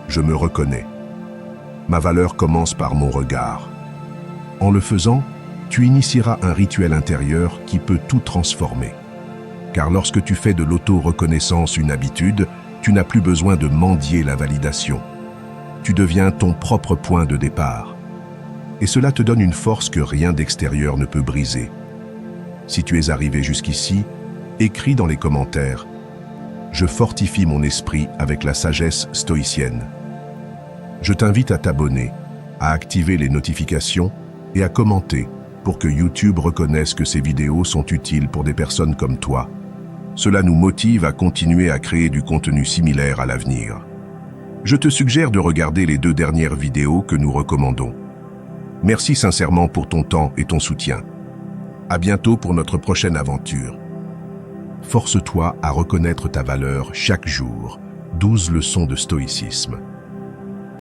je me reconnais. Ma valeur commence par mon regard. » En le faisant, tu initieras un rituel intérieur qui peut tout transformer. Car lorsque tu fais de l'auto-reconnaissance une habitude, tu n'as plus besoin de mendier la validation. Tu deviens ton propre point de départ. Et cela te donne une force que rien d'extérieur ne peut briser. Si tu es arrivé jusqu'ici, écris dans les commentaires « Je fortifie mon esprit avec la sagesse stoïcienne ». Je t'invite à t'abonner, à activer les notifications et à commenter pour que YouTube reconnaisse que ces vidéos sont utiles pour des personnes comme toi. Cela nous motive à continuer à créer du contenu similaire à l'avenir. Je te suggère de regarder les 2 dernières vidéos que nous recommandons. Merci sincèrement pour ton temps et ton soutien. À bientôt pour notre prochaine aventure. Force-toi à reconnaître ta valeur chaque jour. 12 leçons de stoïcisme.